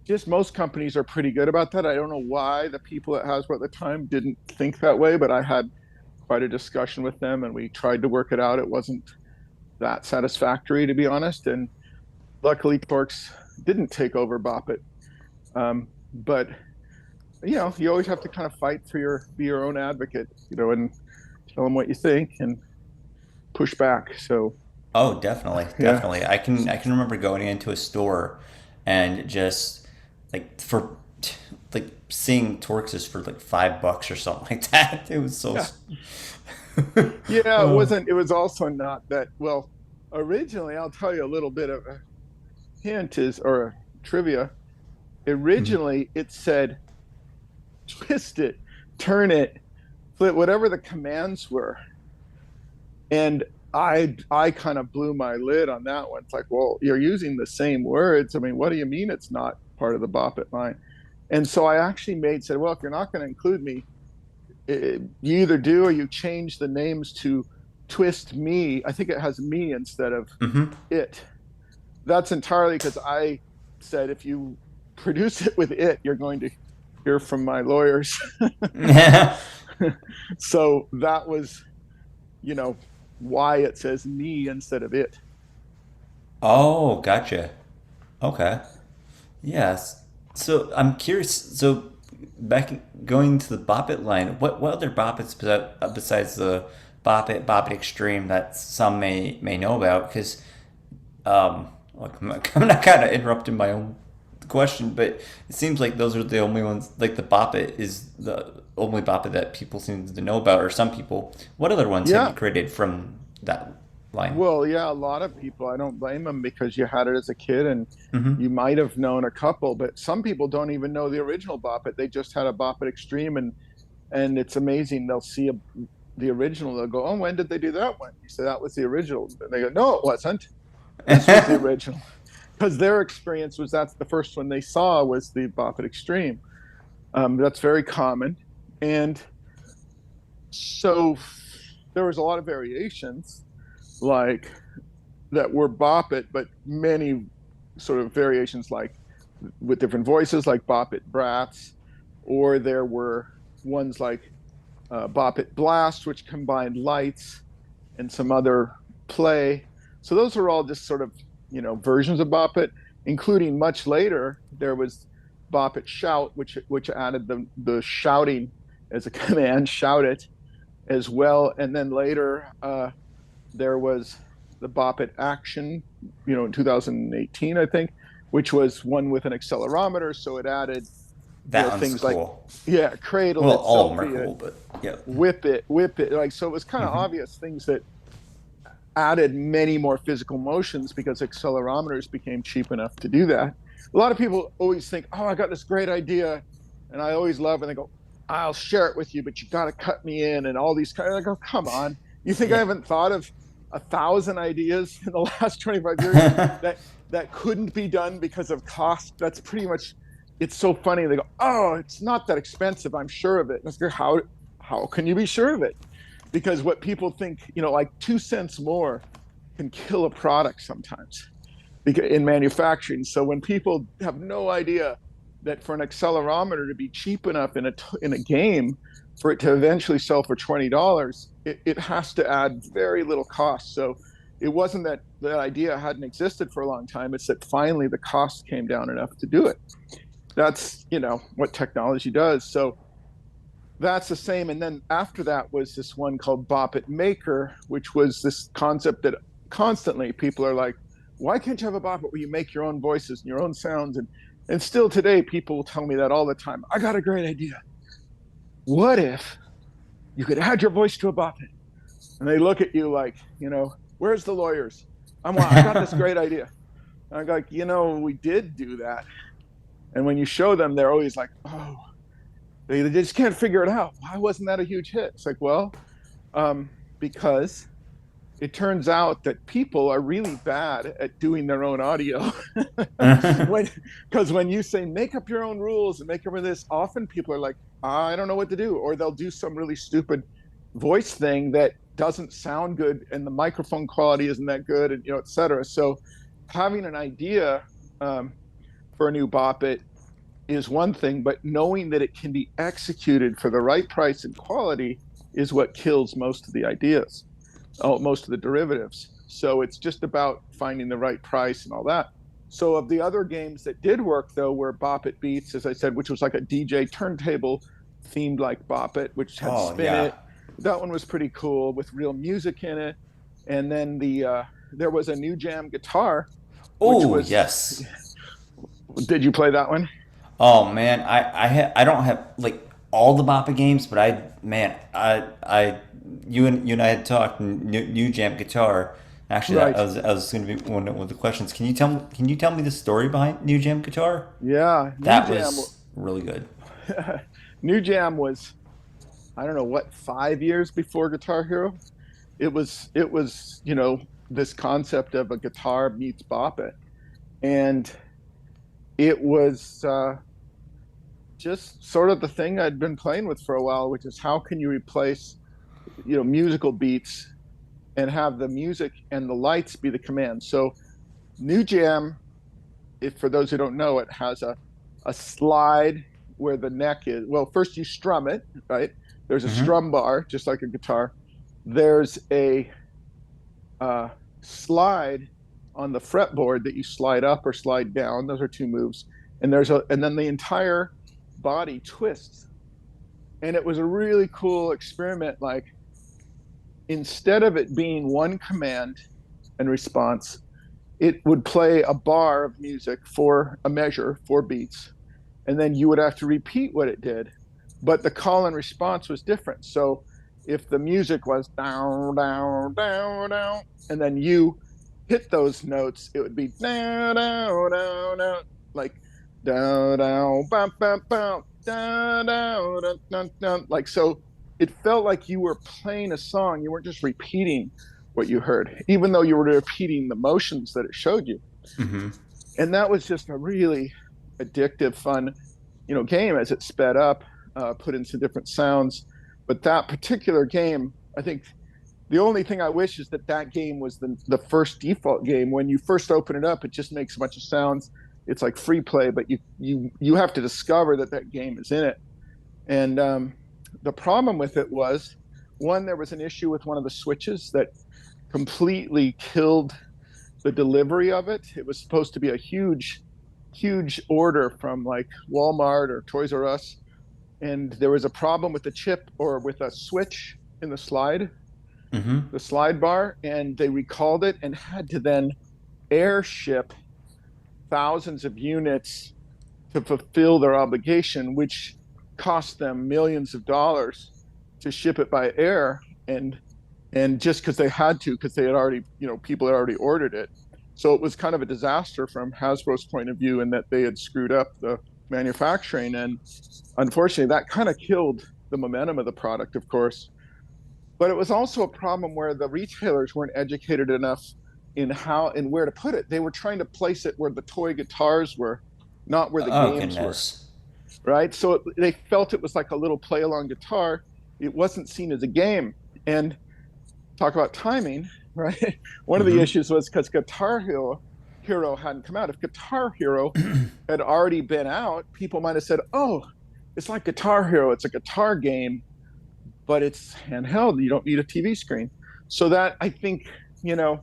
just most companies are pretty good about that. I don't know why the people at Hasbro at the time didn't think that way, but I had quite a discussion with them and we tried to work it out. It wasn't that satisfactory, to be honest. And luckily, Torx didn't take over Bop It. But you always have to kind of fight for be your own advocate, and tell them what you think and push back. So Oh, definitely, yeah, definitely. I can remember going into a store and just like for like seeing Torxes for like $5 or something like that. It was so. yeah, yeah. It Oh. wasn't. It was also not that well. Originally, I'll tell you a little bit of a hint is, or trivia, Mhm. originally it said twist it, turn it, flip, whatever the commands were. And I kind of blew my lid on that one. It's like, well, you're using the same words. I mean, what do you mean it's not part of the Bop It line? And so I actually said, well, if you're not going to include me, you either do or you change the names to twist me. I think it has me instead of Mhm. it. That's entirely because I said if you produce it with it, you're going to hear from my lawyers. So that was, you know, why it says me instead of it. Oh, gotcha. Okay. Yes. So I'm curious. So back going to the Bop It line, what other Bop Its besides the Bop It Extreme that some may know about? Because look, I'm not kind of interrupting my own question, but it seems like those are the only ones. Like the Bop It is the only Bop It that people seem to know about, or some people. What other ones have you Yeah. created from that line? Well, yeah, a lot of people, I don't blame them because you had it as a kid and Mm-hmm. you might have known a couple, but some people don't even know the original Bop It. They just had a Bop It Extreme, and it's amazing. They'll see the original. They'll go, "Oh, when did they do that one?" You say that was the original. And they go, "No, it wasn't. This was the original." Because their experience was that's the first one they saw was the Bop It Extreme. That's very common. And so there was a lot of variations like that were Bop It, but many sort of variations like with different voices, like Bop It Brats, or there were ones like Bop It Blast, which combined lights and some other play. So those are all just sort of versions of Bop It, including much later there was Bop It Shout, which added the shouting as a command, shout it as well, and then later there was the Bop It Action, in 2018, I think, which was one with an accelerometer. So it added, That one's things like, cool. yeah, cradle Well, it, all of them are selfie it, cool, but yep. whip it. Like, so it was kind of Mm-hmm. obvious things that added many more physical motions because accelerometers became cheap enough to do that. A lot of people always think, oh, I got this great idea. And I always love, and they go, I'll share it with you, but you got to cut me in and all these kind of, I go, come on. You think I Yeah. haven't thought of 1,000 ideas in the last 25 years that couldn't be done because of cost? That's pretty much, it's so funny. They go, oh, it's not that expensive. I'm sure of it. And I go, how can you be sure of it? Because what people think, like 2 cents more can kill a product sometimes in manufacturing. So when people have no idea that for an accelerometer to be cheap enough in a game for it to eventually sell for $20, it has to add very little cost. So it wasn't that that idea hadn't existed for a long time. It's that finally the cost came down enough to do it. That's what technology does. So that's the same. And then after that was this one called Bop It Maker, which was this concept that constantly people are like, why can't you have a Bop It where you make your own voices and your own sounds? And still today, people will tell me that all the time. I got a great idea. What if you could add your voice to a Bop It? And they look at you like, where's the lawyers? I got this great idea. And I'm like, we did do that. And when you show them, they're always like, oh, they just can't figure it out. Why wasn't that a huge hit? It's like, well, um, because it turns out that people are really bad at doing their own audio. when Because when you say make up your own rules and make up this, often people are like, I don't know what to do, or they'll do some really stupid voice thing that doesn't sound good, and the microphone quality isn't that good, and et cetera. So having an idea for a new Bop It is one thing, but knowing that it can be executed for the right price and quality is what kills most of the ideas, most of the derivatives. So it's just about finding the right price and all that. So of the other games that did work though were Bop It Beats, as I said, which was like a DJ turntable themed like Bop It, which had Oh Spin yeah. It. That one was pretty cool with real music in it. And then there was a new jam guitar, which Oh was, yes. did you play that one? Oh man, I don't have like all the Boppa games, but I you and I had talked new Jam Guitar. Actually, that Right. I was going to be one of the questions. Can you tell me the story behind New Jam Guitar? Yeah. That was really good. New Jam was, I don't know what, 5 years before Guitar Hero. It was this concept of a guitar meets Bop It, and it was just sort of the thing I'd been playing with for a while, which is how can you replace musical beats and have the music and the lights be the command. So New Jam, if for those who don't know, it has a slide where the neck is. Well, first you strum it, right? There's a Hmm. strum bar, just like a guitar. There's a uh, slide on the fretboard that you slide up or slide down. Those are two moves. And then the entire body twists. And it was a really cool experiment. Like, instead of it being one command and response, it would play a bar of music for a measure, 4 beats, and then you would have to repeat what it did. But the call and response was different. So if the music was down, down, down, down, and then you hit those notes, it would be down, down, down, down, like down, down, bam, bam, bam, down, down, down, down, down. Like, so it felt like you were playing a song. You weren't just repeating what you heard, even though you were repeating the motions that it showed you. Hmm. And that was just a really addictive, fun, game as it sped up, put in some different sounds. But that particular game, I think the only thing I wish is that that game was the first default game. When you first open it up, it just makes a bunch of sounds. It's like free play, but you have to discover that that game is in it. And the problem with it was, one, there was an issue with one of the switches that completely killed the delivery of it. It was supposed to be a huge order from like Walmart or Toys R Us, and there was a problem with the chip or with a switch in Hmm. the slide bar, and they recalled it and had to then airship thousands of units to fulfill their obligation, which cost them millions of dollars to ship it by air. And just because they had to, because they had already, people had already ordered it. So it was kind of a disaster from Hasbro's point of view in that they had screwed up the manufacturing. And unfortunately, that kind of killed the momentum of the product, of course. But it was also a problem where the retailers weren't educated enough in how and where to put it. They were trying to place it where the toy guitars were, not where the Oh games were, goodness. right? So they felt it was like a little play along guitar. It wasn't seen as a game. And talk about timing, right? One of the Hmm. issues was because Hero hadn't come out. If Guitar Hero had already been out, people might have said, "Oh, it's like Guitar Hero. It's a guitar game, but it's handheld. You don't need a TV screen." So that, I think, you know,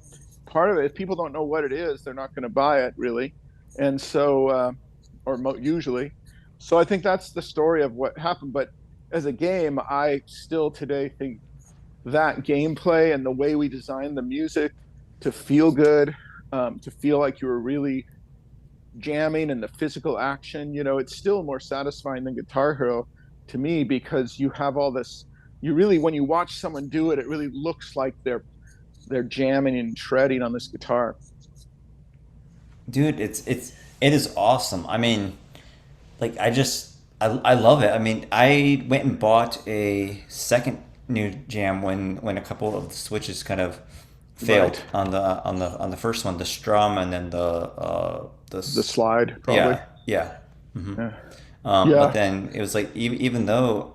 part of it, if people don't know what it is, they're not going to buy it really, and so usually. So I think that's the story of what happened. But as a game, I still today think that gameplay and the way we designed the music to feel good, to feel like you were really jamming and the physical action, it's still more satisfying than Guitar Hero to me because you have all this. You really, when you watch someone do it, it really looks like they're jamming and shredding on this guitar. Dude, it is awesome. I mean, like I love it. I mean, I went and bought a second new jam when a couple of the switches kind of Right. failed on the first one, the strum, and then The slide, probably. yeah. Yeah. But Yeah. then it was like even though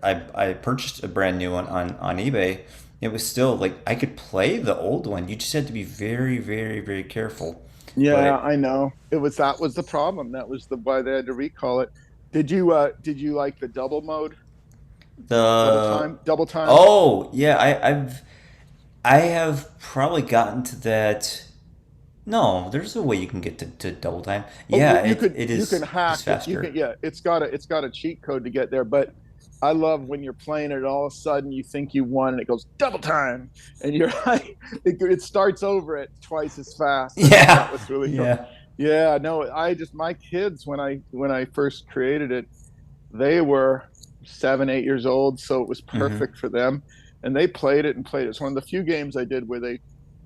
I purchased a brand new one on eBay, it was still like I could play the old one. You just had to be very very careful. Yeah, But I know. That was the problem. That was the why they had to recall it. Did you like the double mode? the Double time? oh yeah, I have probably gotten to that. No, there's a way you can get to double time. Oh, Yeah, it you can is hack it. You can faster. Yeah, it's got a cheat code to get there, but I love when you're playing it and all of a sudden you think you won and it goes double time and you're like it starts over at twice as fast. I thought that Yeah, was really cool. yeah. Yeah, no, my kids when I first created it, they were 7, 8 years old, so it was Hmm. perfect for them. And they played it and played it. It's one of the few games I did where they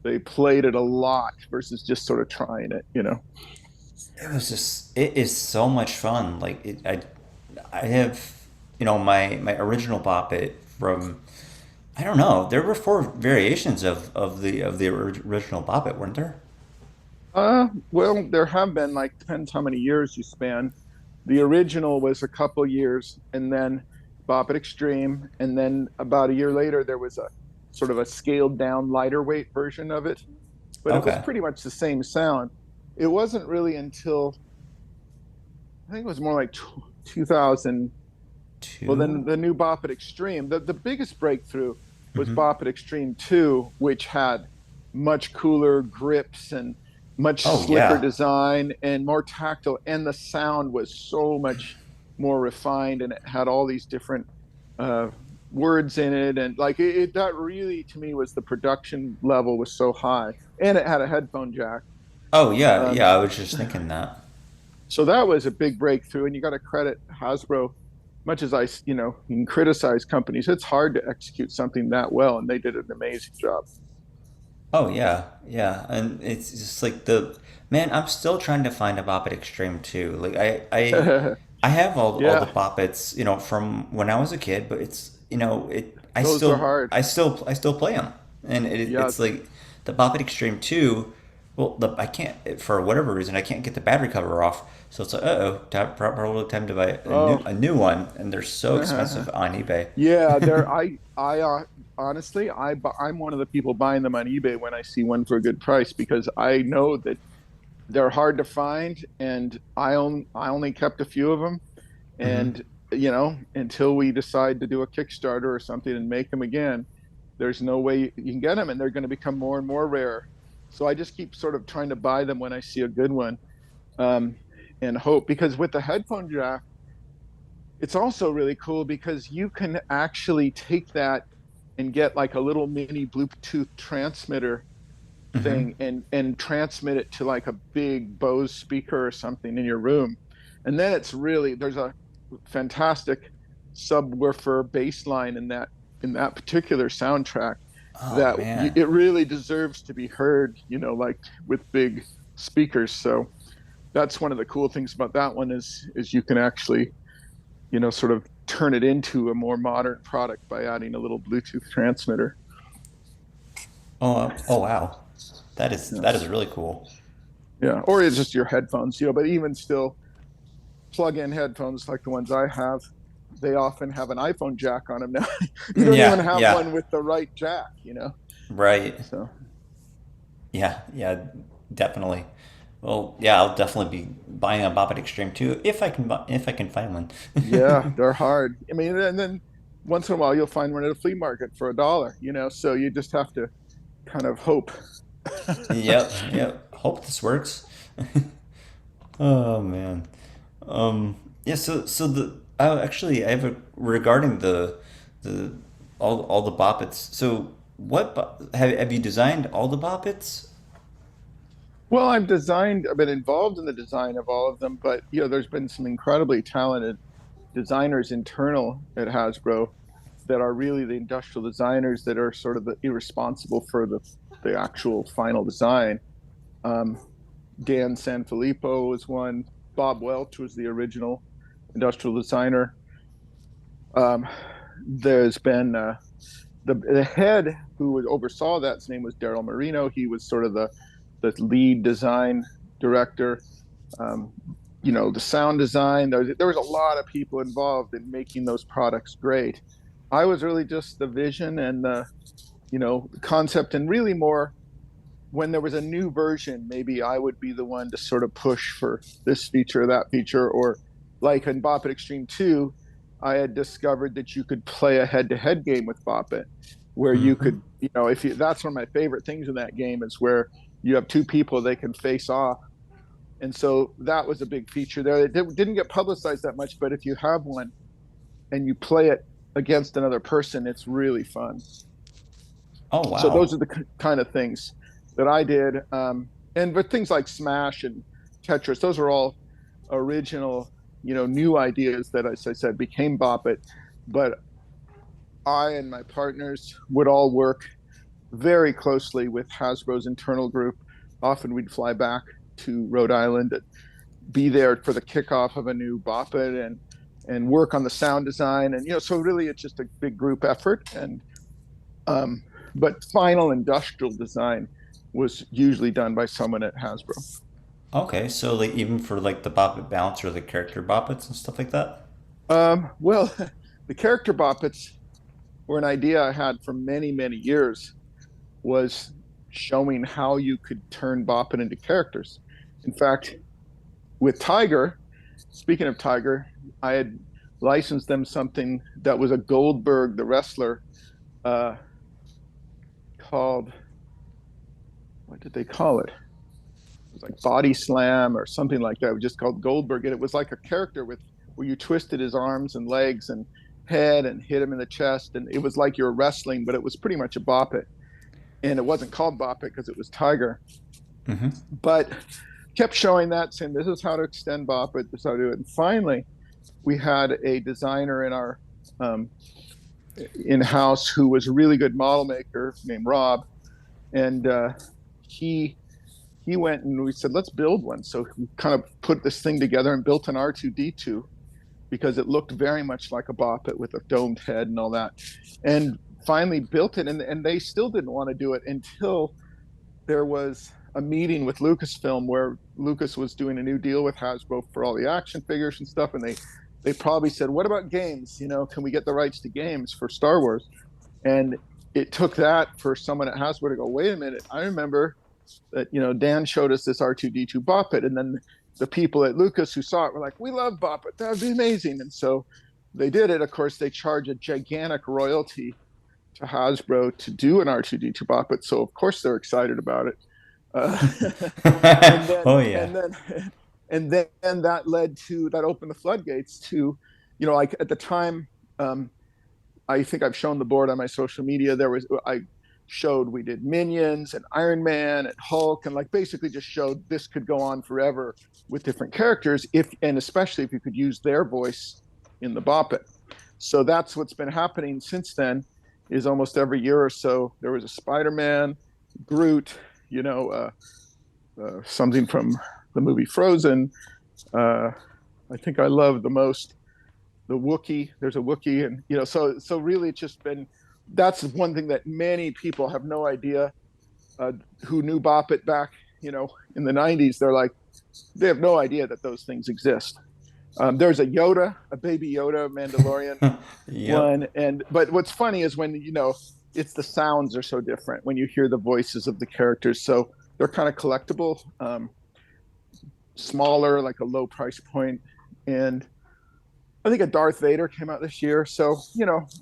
they played it a lot versus just sort of trying it, you know. It was just it is so much fun. Like I have my original Bop It from I don't know. There were four variations of the original Bop It, weren't there? Well, there have been, like, depends how many years you span. The original was a couple years, and then Bop It Extreme, and then about a year later there was a sort of a scaled down lighter weight version of it, but it was Okay. pretty much the same sound. It wasn't really until I think it was more like 2000. Well, then Two. the new Bop It Extreme, the biggest breakthrough was Bop It Extreme 2, which had much cooler grips and much Oh slicker yeah. design and more tactile. And the sound was so much more refined, and it had all these different uh, words in it. And like that really, to me, was the production level was so high. And it had a headphone jack. Oh yeah. Um, Yeah. I was just thinking that. so that was a big breakthrough. And you got to credit Hasbro, much as you can criticize companies, it's hard to execute something that well, and they did an amazing job. Oh yeah. Yeah. And it's just like the man. I'm still trying to find a Bop It Extreme too. Like I have all the Yeah, Bop Its from when I was a kid, but it's it. those are hard. I still play them, and Yeah. it's like the Bop It Extreme 2. Well, I can't for whatever reason I can't get the battery cover off. So it's like, probably time to buy Oh, a new one, and they're so expensive on eBay. yeah. There, honestly, I'm one of the people buying them on eBay when I see one for a good price, because I know that they're hard to find, and I only kept a few of them, Hmm. and until we decide to do a Kickstarter or something and make them again, there's no way you can get them, and they're going to become more and more rare. So I just keep sort of trying to buy them when I see a good one, um, and hope, because with the headphone jack, it's also really cool because you can actually take that and get like a little mini Bluetooth transmitter Hmm. thing, and transmit it to like a big Bose speaker or something in your room. And then there's a fantastic subwoofer bass line in that particular soundtrack Oh that man. it really deserves to be heard, like with big speakers. So that's one of the cool things about that one is you can actually, sort of turn it into a more modern product by adding a little Bluetooth transmitter. Oh wow. Yeah. That is really cool. Yeah. Or it's just your headphones, but even still, plug-in headphones like the ones I have, they often have an iPhone jack on them now. You don't even Yeah. have Yeah. one with the right jack. Right. So Yeah. Yeah. Definitely. Well, yeah, I'll definitely be buying a Bop It Extreme too if I can find one. yeah, they're hard. I mean, and then once in a while you'll find one at a flea market for $1. So you just have to kind of hope. Yep. Yep. Hope this works. Oh man. Yeah. So the actually I have a regarding the all the Bop Its. So have you designed all the Bop Its? Well, I've been involved in the design of all of them, but there's been some incredibly talented designers internal at Hasbro that are really the industrial designers that are sort of the irresponsible for the actual final design. Um, Dan Sanfilippo was one. Bob Welch was the original industrial designer. Um, there's been the head who oversaw that. His name was Daryl Marino. He was sort of the lead design director. Um, the sound design. There was a lot of people involved in making those products great. I was really just the vision and the concept, and really more when there was a new version, maybe I would be the one to sort of push for this feature or that feature. Or like in Bop It Extreme 2, I had discovered that you could play a head-to-head game with Bop It, where you Mm-hmm. could, if you that's one of my favorite things in that game, is where you have two people they can face off. And so that was a big feature there. It didn't get publicized that much, but if you have one and you play it against another person, it's really fun. Oh So those wow. are the kind of things that I did. And but things like Smash and Tetris, those are all original, new ideas that, as I said, became Bop It. But I and my partners would all work very closely with Hasbro's internal group. Often we'd fly back to Rhode Island and be there for the kickoff of a new Bop It and work on the sound design. And so really it's just a big group effort. And um, but final industrial design was usually done by someone at Hasbro. Okay, so like even for like the Bop It Bounce or the character Bop Its and stuff like that? Well, the character Bop Its were an idea I had for many, many years, was showing how you could turn Bop It into characters. In fact, with Tiger, speaking of Tiger, I had licensed them something that was a Goldberg, the wrestler, uh, called, what did they call it? It was like Body Slam or something like that. It was just called Goldberg. And it was like a character with where you twisted his arms and legs and head and hit him in the chest. And it was like you were wrestling, but it was pretty much a Bop It. And it wasn't called Bop It because it was Tiger. Mm-hmm. But kept showing that, saying this is how to extend Bop It, this is how to do it. And finally, we had a designer in our um, in-house who was a really good model maker named Rob, and he he went and we said let's build one. So we kind of put this thing together and built an R2D2 because it looked very much like a Bop It with a domed head and all that, and finally built it. And they still didn't want to do it until there was a meeting with Lucasfilm where Lucas was doing a new deal with Hasbro for all the action figures and stuff, and they probably said, "What about games? Can we get the rights to games for Star Wars?" And it took that for someone at Hasbro to go, "Wait a minute! I remember that Dan showed us this R2D2 Bop It," and then the people at Lucas who saw it were like, "We love Bop It. That would be amazing!" And so they did it. Of course, they charge a gigantic royalty to Hasbro to do an R2D2 Bop It, so of course they're excited about it. Uh, and then Oh yeah. and then and then that opened the floodgates to, like at the time, I think I've shown the board on my social media. I showed we did Minions and Iron Man and Hulk, and like basically just showed this could go on forever with different characters, if and especially if you could use their voice in the Bop It. So that's what's been happening since then. Is almost every year or so there was a Spider-Man, Groot, something from the movie Frozen. Uh, I think I love the most the Wookiee. There's a Wookiee, and so really it's just been, that's one thing that many people have no idea, uh, who knew Bop It back, in the '90s. They have no idea that those things exist. There's a Yoda, a baby Yoda Mandalorian Yep. one, but what's funny is when it's the sounds are so different when you hear the voices of the characters. So they're kind of collectible, smaller, like a low price point, and I think a Darth Vader came out this year. So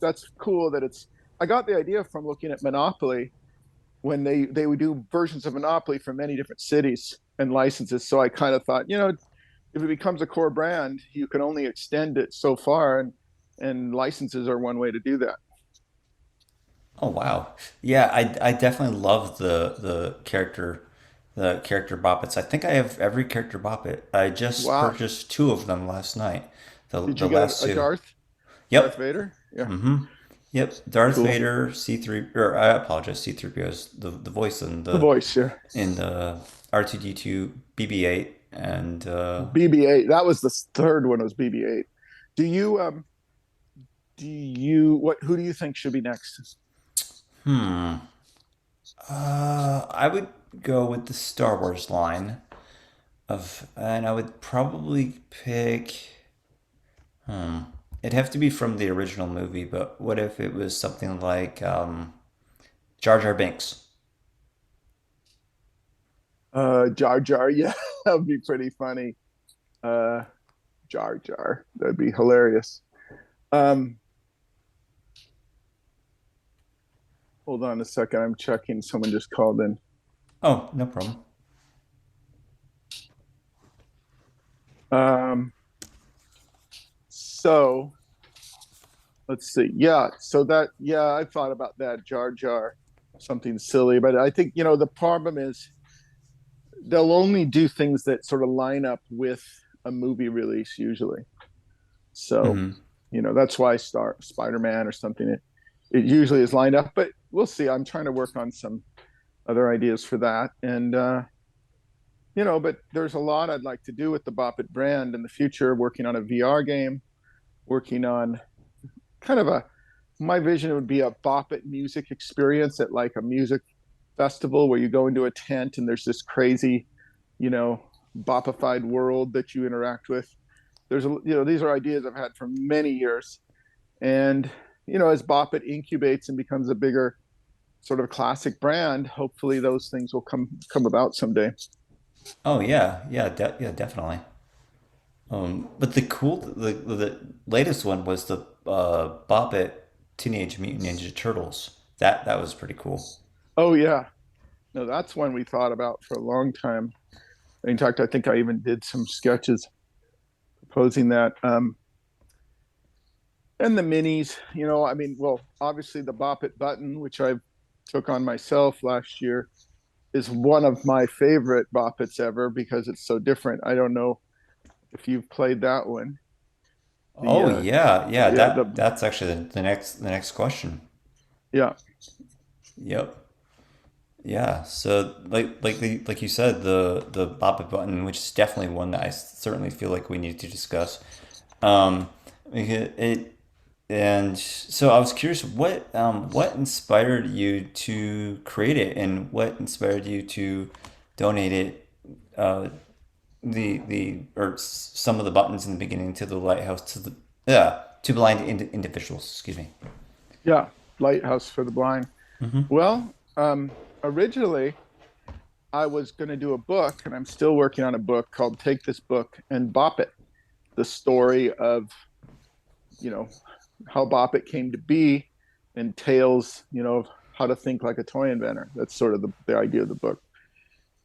that's cool that it's. I got the idea from looking at Monopoly when they would do versions of Monopoly for many different cities and licenses. So I kind of thought, if it becomes a core brand, you can only extend it so far, and licenses are one way to do that. Oh wow. Yeah, I definitely love the character Bop Its. I think I have every character Bop It. I just Wow. purchased two of them last night. The Did the you get last a two. Darth Yep. Vader? Yeah. Yep. Darth Cool. Vader, C3, or I apologize, C3PO is the voice in The the voice, yeah. in the R2D2 BB-8 and BB-8. That was the third one. Was BB-8. Do you who do you think should be next? I would go with the Star Wars line and I would probably pick. It'd have to be from the original movie, but what if it was something like Jar Jar Binks? Jar Jar. Yeah, that would be pretty funny. Uh, Jar Jar. That'd be hilarious. Um, Hold on a second. I'm checking. Someone just called in. Oh, no problem. Um, so let's see. Yeah. So yeah, I thought about that Jar Jar, something silly, but I think, the problem is they'll only do things that sort of line up with a movie release usually. So, that's why Spider Man or something, it usually is lined up. But we'll see. I'm trying to work on some other ideas for that. And, but there's a lot I'd like to do with the Bop It brand in the future, working on a VR game, working on kind of my vision would be a Bop It music experience at like a music festival where you go into a tent and there's this crazy, you know, bopified world that you interact with. These are ideas I've had for many years. And, as Bop It incubates and becomes a bigger sort of classic brand, hopefully those things will come about someday. Oh yeah, yeah, yeah, definitely. But the latest one was the Bop It Teenage Mutant Ninja Turtles. That was pretty cool. Oh yeah. No, that's one we thought about for a long time. In fact, I think I even did some sketches proposing that. And the minis, I mean, well, obviously the Bop It button, which I took on myself last year, is one of my favorite Bop Its ever because it's so different. I don't know if you've played that one. The Oh yeah, yeah. yeah, That's actually the next question. yeah, Yep. Yeah. So like you said, the Bop It button, which is definitely one that I certainly feel like we need to discuss. Um, it and so I was curious, what inspired you to create it, and what inspired you to donate it, uh, some of the buttons in the beginning to the lighthouse to blind individuals. Excuse me. yeah. Lighthouse for the Blind. Well, originally I was going to do a book, and I'm still working on a book called "Take This Book and Bop It," the story of you know how Bop It came to be, and tales of how to think like a toy inventor. That's sort of the idea of the book.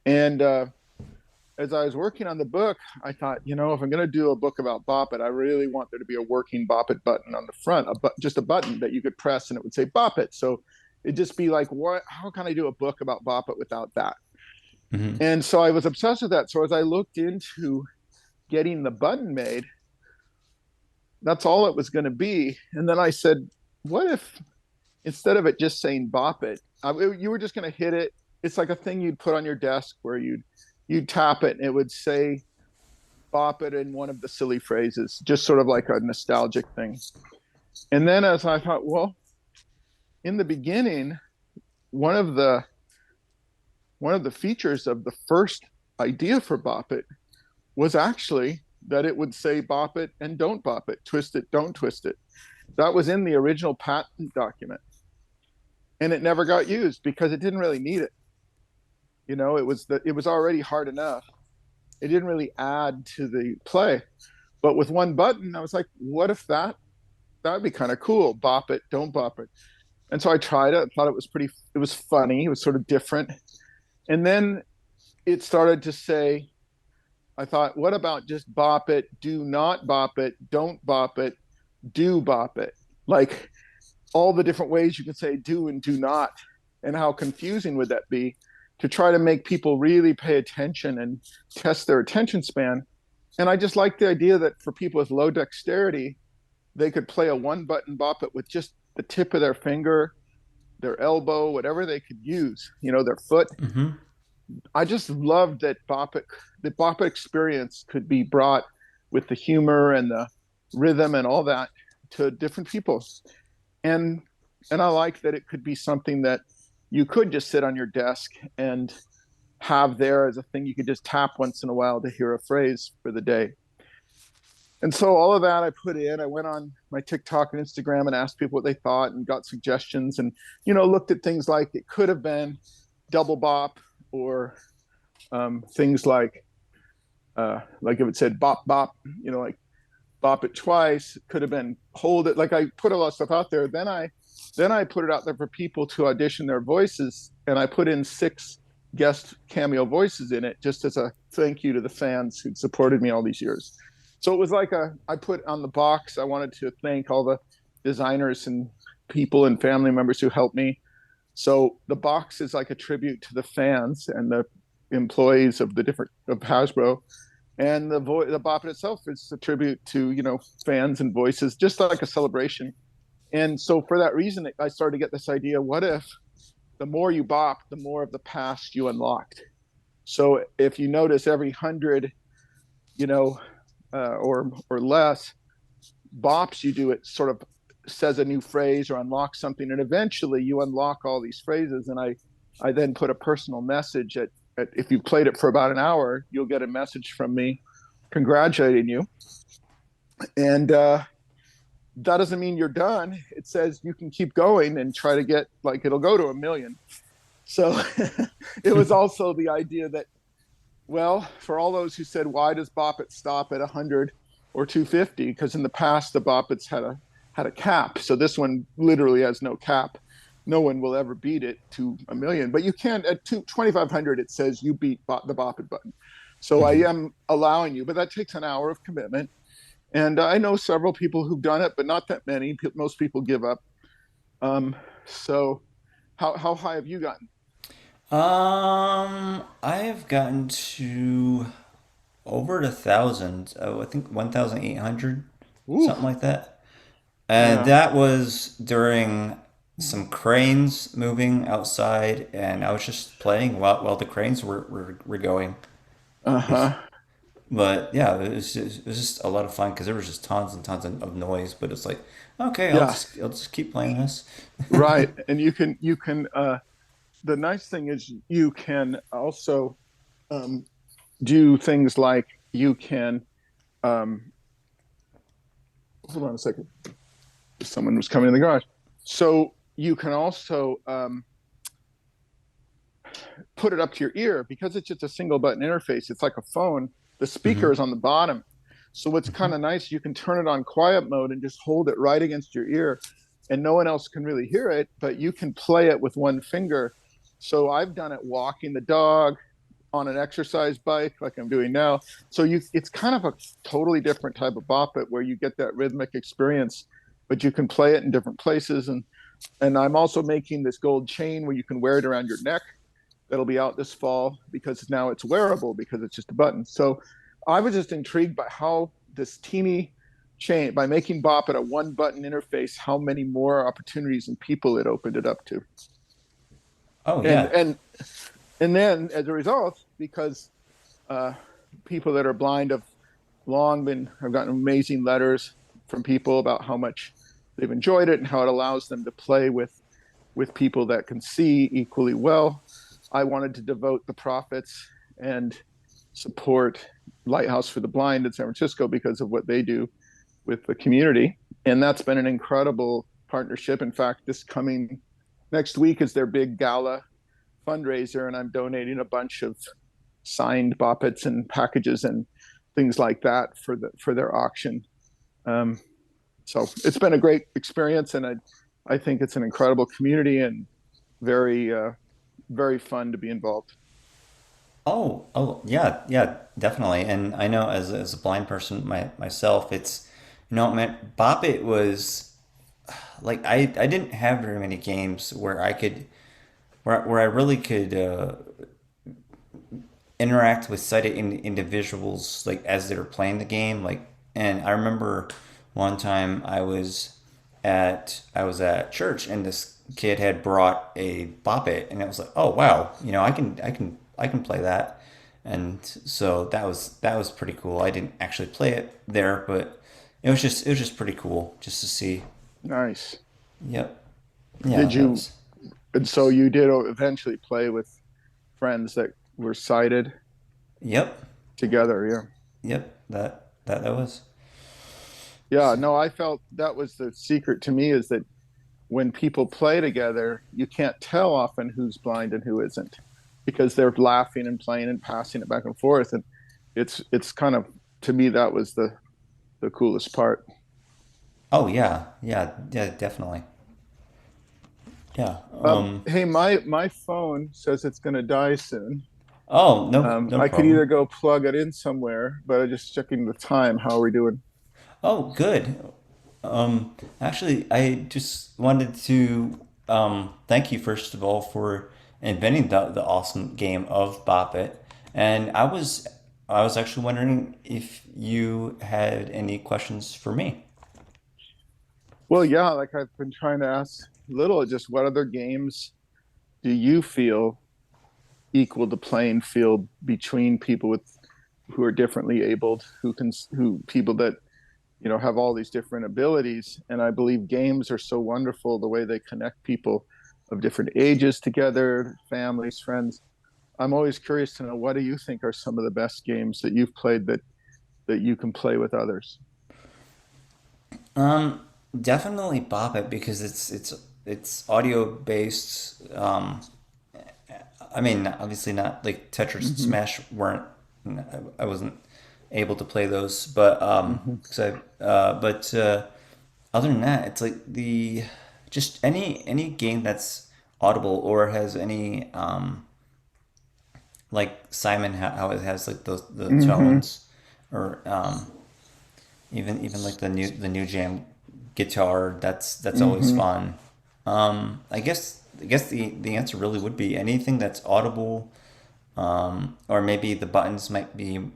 And as I was working on the book, I thought, if I'm going to do a book about Bop It, I really want there to be a working Bop It button on the front, just a button that you could press and it would say Bop It. So it'd just be like, what? How can I do a book about Bop It without that? Hmm. And so I was obsessed with that. So as I looked into getting the button made, that's all it was going to be. And then I said, what if instead of it just saying Bop It, you were just going to hit it? It's like a thing you'd put on your desk where you'd tap it and it would say Bop It in one of the silly phrases, just sort of like a nostalgic thing. And then as I thought, well, in the beginning, one of the one of the features of the first idea for Bop It was actually that it would say Bop It and don't Bop It, twist it, don't twist it. That was in the original patent document. And it never got used because it didn't really need it. It was already hard enough. It didn't really add to the play. But with one button, I was like, what if that'd be kind of cool. Bop it, don't bop it. And so I tried it. I thought it was funny. It was sort of different. And then it started to say, I thought, what about just bop it, do not bop it, don't bop it, do bop it? Like all the different ways you can say do and do not. And how confusing would that be to try to make people really pay attention and test their attention span? And I just like the idea that for people with low dexterity, they could play a one button bop it with just the tip of their finger, their elbow, whatever they could use, their foot. Hmm. I just loved that the Bop It experience could be brought with the humor and the rhythm and all that to different people. And I like that it could be something that you could just sit on your desk and have there as a thing you could just tap once in a while to hear a phrase for the day. And so all of that I put in. I went on my TikTok and Instagram and asked people what they thought and got suggestions and, looked at things like it could have been double bop or things like if it said bop bop, like bop it twice. It could have been hold it. Like I put a lot of stuff out there. Then I put it out there for people to audition their voices, and I put in 6 guest cameo voices in it just as a thank you to the fans who'd supported me all these years. So it was like I put on the box, I wanted to thank all the designers and people and family members who helped me. So the box is like a tribute to the fans and the employees of of Hasbro, and the Bop It itself is a tribute to fans and voices, just like a celebration. And so for that reason, I started to get this idea: what if the more you bop, the more of the past you unlocked? So if you notice, every 100, you know, or less bops you do, it sort of says a new phrase or unlocks something, and eventually you unlock all these phrases. And I then put a personal message at if you played it for about an hour, you'll get a message from me congratulating you. And that doesn't mean you're done. It says you can keep going and try to get, like, it'll go to 1 million. So it was also the idea that, well, for all those who said, why does Bop It stop at 100 or 250? Because in the past, the Bop It's had a cap. So this one literally has no cap. No one will ever beat it to 1 million. But you can at 2,500, it says you beat the Bop It button. So I Mhm. am allowing you, but that takes an hour of commitment. And I know several people who've done it, but not that many. Most people give up. Um, so how high have you gotten? I have gotten to over 1,000. Oh, I think 1,800, Ooh, something like that. And yeah. that was during some cranes moving outside, and I was just playing while the cranes were going. Uh Bas- huh. But yeah, it was just a lot of fun because there was just tons and tons of noise. But it's like, okay, I'll Yeah. just I'll just keep playing this. Right. And you can the nice thing is you can also um, do things like you can um, hold on a second. Someone was coming in the garage. So you can also put it up to your ear because it's just a single button interface. It's like a phone. The speaker Hmm. is on the bottom. So what's kind of nice, you can turn it on quiet mode and just hold it right against your ear, and no one else can really hear it, but you can play it with one finger. So I've done it walking the dog, on an exercise bike like I'm doing now. So it's kind of a totally different type of bop it where you get that rhythmic experience, but you can play it in different places. And I'm also making this gold chain where you can wear it around your neck. That'll be out this fall because now it's wearable because it's just a button. So I was just intrigued by how this teeny chain, by making Bop It a one button interface, how many more opportunities and people it opened it up to. Oh And yeah. and and then as a result, because uh, people that are blind have gotten amazing letters from people about how much they've enjoyed it and how it allows them to play with people that can see equally well. I wanted to devote the profits and support Lighthouse for the Blind in San Francisco because of what they do with the community. And that's been an incredible partnership. In fact, this coming next week is their big gala fundraiser, and I'm donating a bunch of signed boppets and packages and things like that for their auction. Um, so it's been a great experience, and I think it's an incredible community and very very fun to be involved. Oh, yeah, yeah, definitely. And I know as a blind person myself, it's man, Bop It was like I didn't have very many games where I really could interact with sighted individuals like as they were playing the game. And I remember one time I was at church, and this kid had brought a Bop It, and it was like, oh wow, I can play that. And so that was pretty cool. I didn't actually play it there, but it was just pretty cool just to see. Nice. Yep. Yeah, Did that you? was. And so you did eventually play with friends that were sighted Yep. together. Yeah. Yep. That was. Yeah. No, I felt that was the secret to me, is that when people play together, you can't tell often who's blind and who isn't because they're laughing and playing and passing it back and forth. And it's kind of, to me, that was the coolest part. Oh yeah, yeah, yeah, definitely. Yeah. Hey, my phone says it's going to die soon. Oh, no I could problem. either go plug it in somewhere, but I'm just checking the time. How are we doing? Oh, good. Actually, I just wanted to thank you first of all for inventing the awesome game of Bop It. And I was actually wondering if you had any questions for me. Well, yeah, like I've been trying to ask Little, just what other games do you feel equal the playing field between people with who are differently abled, who people that have all these different abilities. And I believe games are so wonderful the way they connect people of different ages together, families, friends. I'm always curious to know, what do you think are some of the best games that you've played that you can play with others? Um, Definitely Bop It because it's audio based. I mean, obviously not like Tetris and Mm-hmm. Smash weren't. I wasn't able to play those, but Mm-hmm. other than that, it's like the just any game that's audible or has any like Simon how it has like the Mm-hmm. tones or even like the new jam guitar that's always Mm-hmm. fun. I guess the answer really would be anything that's audible, or maybe the buttons might be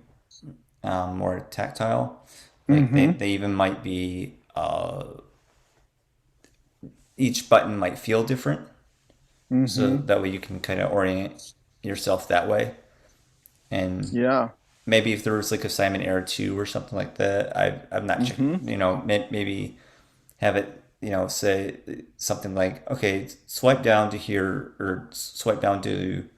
more tactile. Like Mm-hmm. they even might be each button might feel different, so Mm-hmm. that way you can kind of orient yourself that way. And Yeah. maybe if there was like a Simon Error 2 or something like that, I'm not check, Mm-hmm. maybe have it, say something like, okay, swipe down to here or swipe down to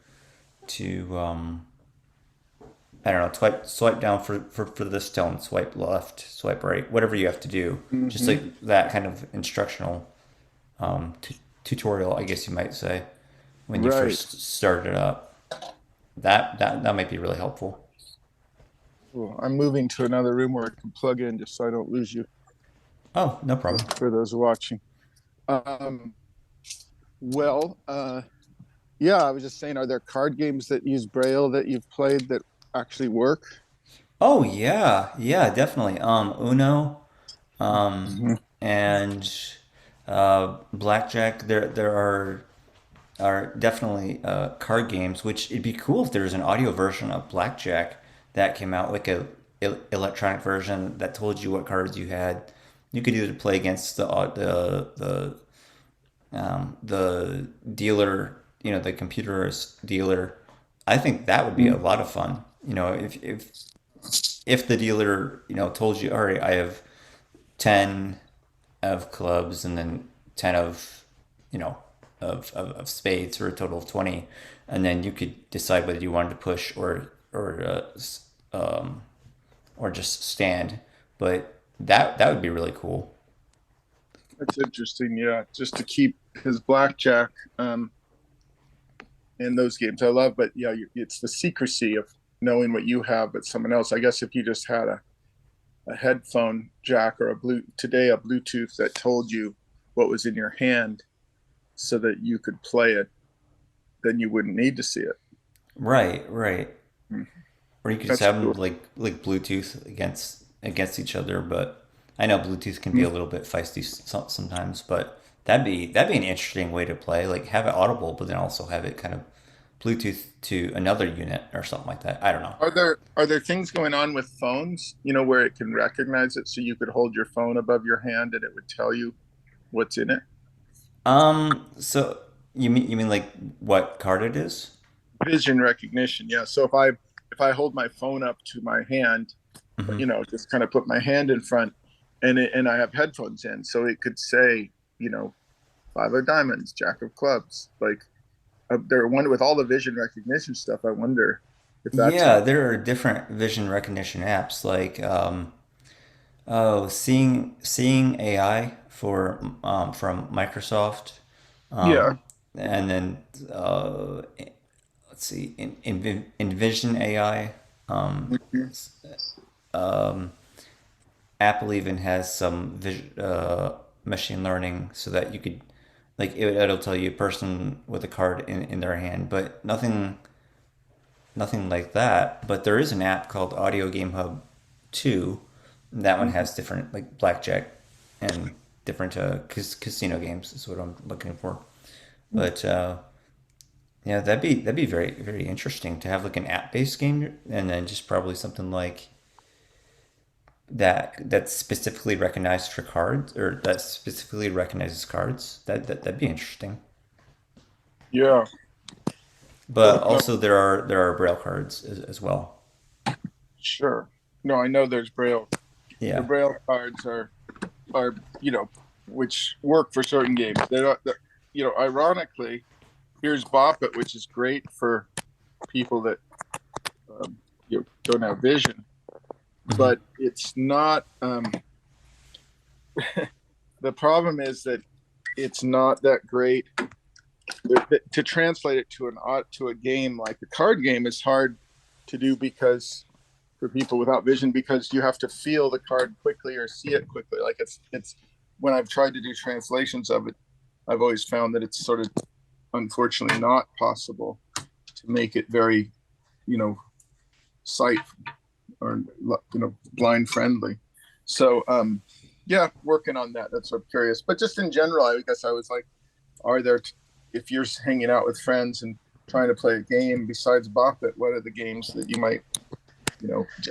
I don't know, swipe down for this tone, swipe left, swipe right, whatever you have to do. Just Mm-hmm. like that kind of instructional tutorial, I guess you might say, when you Right. first started it up. That might be really helpful. Cool. I'm moving to another room where I can plug in just so I don't lose you Oh, no problem. for those watching. Um, well, yeah, I was just saying, are there card games that use Braille that you've played that actually work? Oh yeah, yeah, definitely. Uno, um, Mm-hmm. and blackjack. There are definitely card games. Which it'd be cool if there was an audio version of blackjack that came out, like a electronic version that told you what cards you had. You could either play against the dealer, the computer's dealer. I think that would be a lot of fun. If the dealer, told you, all right, I have 10 of clubs and then 10 of, you know, of spades for a total of 20. And then you could decide whether you wanted to push or just stand. But that would be really cool. That's interesting. Yeah, just to keep his blackjack in those games, I love. But yeah, it's the secrecy of knowing what you have, but someone else. I guess if you just had a headphone jack or a Bluetooth that told you what was in your hand, so that you could play it, then you wouldn't need to see it. Right, right. Hmm. Or you could just That's have them cool. like Bluetooth against each other. But I know Bluetooth can be Hmm. a little bit feisty sometimes. But that'd be an interesting way to play. Like have it audible, but then also have it kind of Bluetooth to another unit or something like that. I don't know. Are there things going on with phones, where it can recognize it, so you could hold your phone above your hand and it would tell you what's in it? So you mean like what card it is? Vision recognition, yeah. So if I hold my phone up to my hand, Mm-hmm. just kind of put my hand in front, and I have headphones in, so it could say, five of diamonds, jack of clubs. Like, there one with all the vision recognition stuff. I wonder if that's Yeah, on. there are different vision recognition apps like seeing AI for from Microsoft, Yeah. um, and then let's see, Envision AI. Um, Mhm. Apple even has some machine learning so that you could like it'll tell you a person with a card in their hand, but nothing like that. But there is an app called Audio Game Hub 2. That one Mhm. has different like blackjack and different casino games is what I'm looking for. But yeah, that'd be very very interesting to have like an app based game and then just probably something like that specifically recognized for cards, or that specifically recognizes cards. That'd be interesting. Yeah. But But no, also there are braille cards as well. sure. No, I know there's Braille. The Yeah. Braille cards are which work for certain games. Ironically, here's Bop It, which is great for people that don't have vision, Hmm. but it's not. The problem is that it's not that great to translate it to a game like a card game is hard to do because for people without vision because you have to feel the card quickly or see it quickly. Like it's when I've tried to do translations of it, I've always found that it's sort of unfortunately not possible to make it very, you know, sight or blind friendly. So yeah, working on that. That's what I'm curious. But just in general, I guess I was like, are there if you're hanging out with friends and trying to play a game besides Bop It, what are the games that you might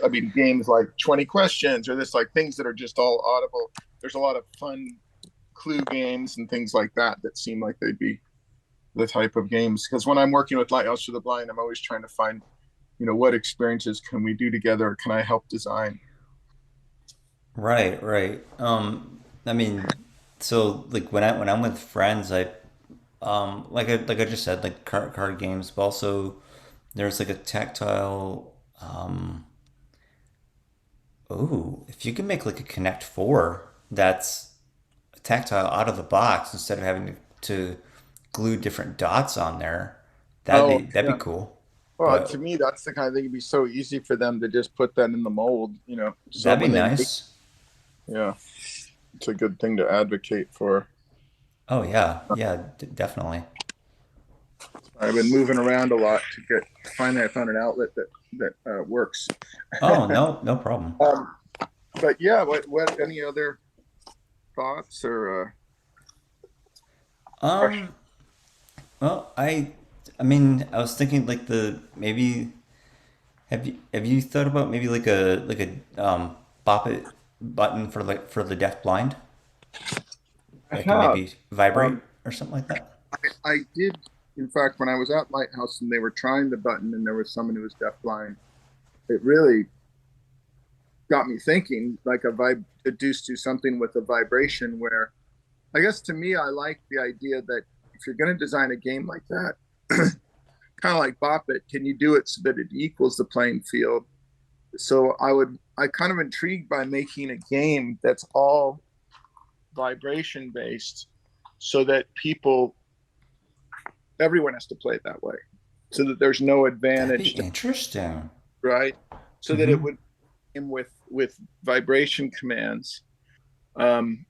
I mean, games like 20 questions or this, like things that are just all audible. There's a lot of fun clue games and things like that that seem like they'd be the type of games. Because when I'm working with Lighthouse for the Blind, I'm always trying to find, what experiences can we do together? Can I help design? Right, right. I mean, so like when I'm with friends, I like I just said, like card games, but also there's like a tactile. Oh, if you can make like a Connect Four that's tactile out of the box instead of having to glue different dots on there, Oh, that'd be yeah. cool. Well, to But me, that's the kind of thing it'd be so easy for them to just put that in the mold, so that'd be when they make, nice. yeah, it's a good thing to advocate for. Oh yeah, yeah, definitely. I've been moving around a lot to finally I found an outlet that works. Oh no, no problem. Um, but yeah, any other thoughts or questions? Um, well, I mean, I was thinking like the maybe have you thought about maybe like a bop it button for the deaf blind I that can have. maybe vibrate Um, or something like that? I did, in fact, when I was at Lighthouse and they were trying the button and there was someone who was deafblind, it really got me thinking, like a vibe reduced to something with a vibration where I guess to me, I like the idea that if you're going to design a game like that, kind of like Bop It, can you do it so that it equals the playing field? So I kind of intrigued by making a game that's all vibration based so that everyone has to play it that way so that there's no That'd be advantage to, interesting. right, so that it Mm-hmm. would aim with vibration commands um,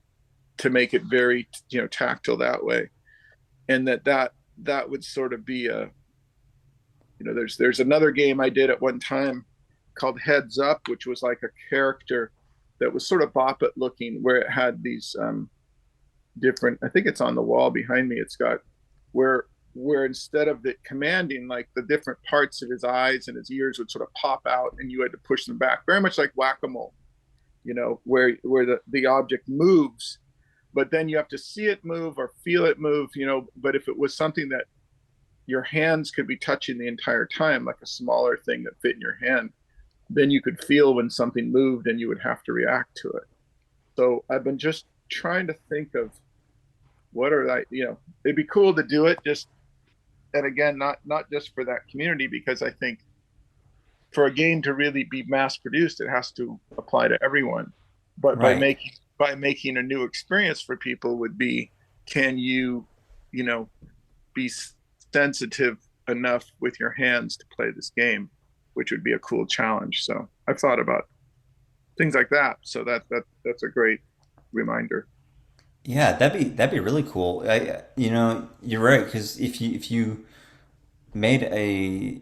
to make it very tactile that way, and that would sort of be a there's another game I did at one time called Heads Up, which was like a character that was sort of Bop It looking, where it had these different. I think it's on the wall behind me. It's got where instead of the commanding, like the different parts of his eyes and his ears would sort of pop out, and you had to push them back, very much like whack a mole. Where the object moves, but then you have to see it move or feel it move. But if it was something that your hands could be touching the entire time, like a smaller thing that fit in your hand, then you could feel when something moved and you would have to react to it. So I've been just trying to think of what are it'd be cool to do it just, and again, not just for that community, because I think for a game to really be mass produced, it has to apply to everyone. But Right. by making a new experience for people would be, can you know, be sensitive enough with your hands to play this game, which would be a cool challenge. So I've thought about things like that. So that's a great reminder. Yeah, that'd be really cool. You know, you're right because if you made a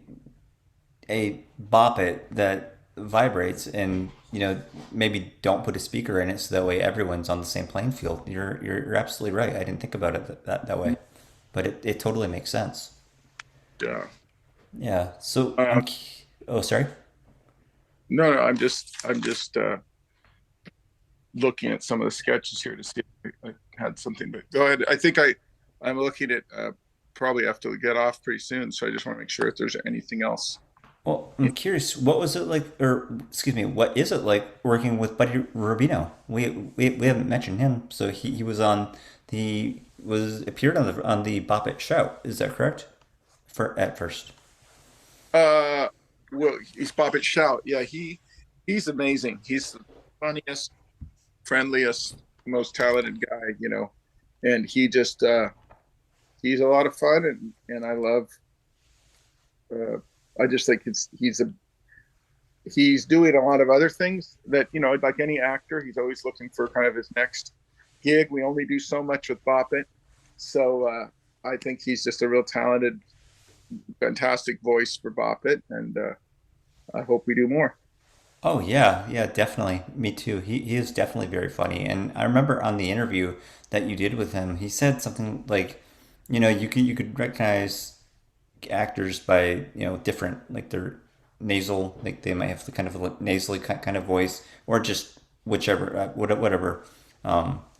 bop it that vibrates and maybe don't put a speaker in it so that way everyone's on the same playing field. You're absolutely right. I didn't think about it that way, but it totally makes sense. Yeah. Yeah. So Uh, oh, sorry. no, no, I'm just looking at some of the sketches here to see if I had something. But go ahead. I'm looking at probably have to get off pretty soon, so I just want to make sure if there's anything else. Well, I'm curious, what was it like, or excuse me, what is it like working with Buddy Rubino? We haven't mentioned him, so he was on the was appeared on the Bop It show. Is that correct? For at first. Uh, well, he's Bop It Shout. Yeah, he's amazing. He's the funniest, friendliest, most talented guy, and he's a lot of fun, and I love. Uh, I just think he's doing a lot of other things that like any actor, he's always looking for kind of his next gig. We only do so much with Bop It, so I think he's just a real talented, fantastic voice for Bop It, and I hope we do more. Oh yeah, yeah, definitely. Me too. He is definitely very funny. And I remember on the interview that you did with him, he said something like, you could recognize actors by different like their nasal, like they might have the kind of a nasally kind of voice, or just whichever whatever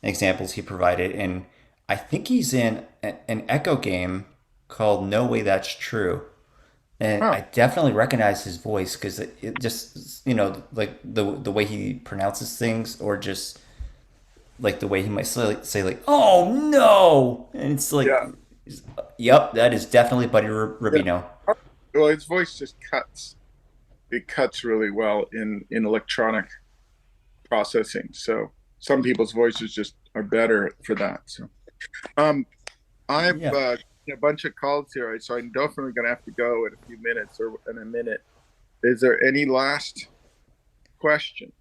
examples he provided. And I think he's in an Echo game called No Way That's True, and Huh. I definitely recognize his voice because it just like the way he pronounces things, or just like the way he might say like "oh no," and it's like, Yeah. yep, that is definitely Buddy Yeah. Rubino. Well, his voice just cuts. It cuts really well in electronic processing. So some people's voices just are better for that. So um, I've Yeah. a bunch of calls here, so I'm definitely going to have to go in a few minutes or in a minute. Is there any last question?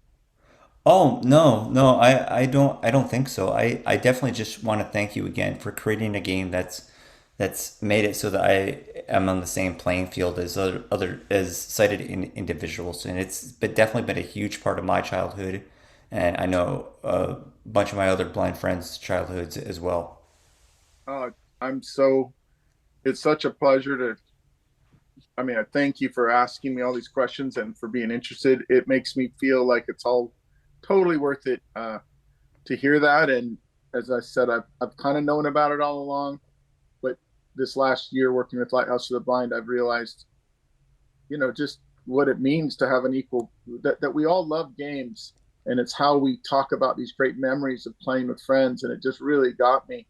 Oh no, no, I don't think so. I definitely just want to thank you again for creating a game that's made it so that I am on the same playing field as other as sighted individuals, and it's but definitely been a huge part of my childhood, and I know a bunch of my other blind friends' childhoods as well. Uh, I'm so it's such a pleasure to. I mean, I thank you for asking me all these questions and for being interested. It makes me feel like it's all totally worth it to hear that. And as I said, I've kind of known about it all along, but this last year working with Lighthouse for the Blind, I've realized, just what it means to have an equal that we all love games, and it's how we talk about these great memories of playing with friends. And it just really got me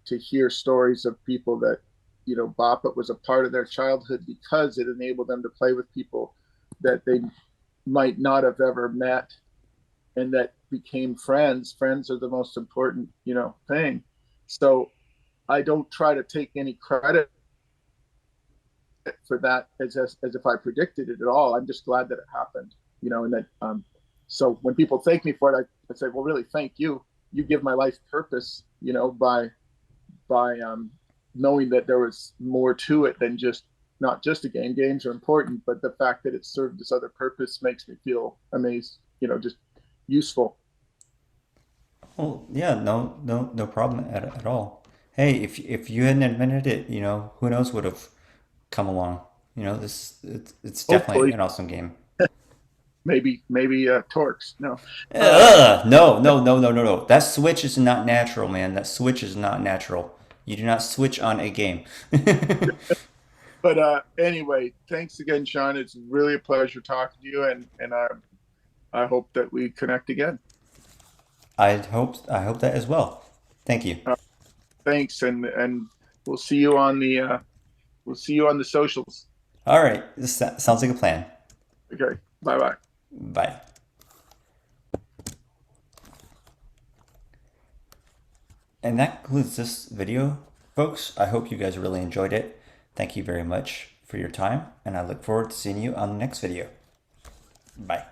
to hear stories of people that, Bop It was a part of their childhood because it enabled them to play with people that they might not have ever met and that became friends. Friends are the most important, thing. So I don't try to take any credit for that as if I predicted it at all. I'm just glad that it happened, and that so when people thank me for it, I say, well, really, thank you. You give my life purpose, by knowing that there was more to it than just not just a game. Games are important, but the fact that it served this other purpose makes me feel amazed. Just useful. Well, yeah, no, no, no problem at all. Hey, if you hadn't invented it, who knows would have come along. It's definitely Hopefully, an awesome game. maybe Torx. No, Ugh, no, no, no, no, no, no. That switch is not natural, man. That switch is not natural. You do not switch on a game. but anyway, thanks again, Sean. It's really a pleasure talking to you, and I hope that we connect again. I hope that as well. Thank you. Uh, Thanks, and we'll see you on the socials. All right, this sounds like a plan. Okay, bye bye. Bye. And that concludes this video, folks. I hope you guys really enjoyed it. Thank you very much for your time, and I look forward to seeing you on the next video. Bye.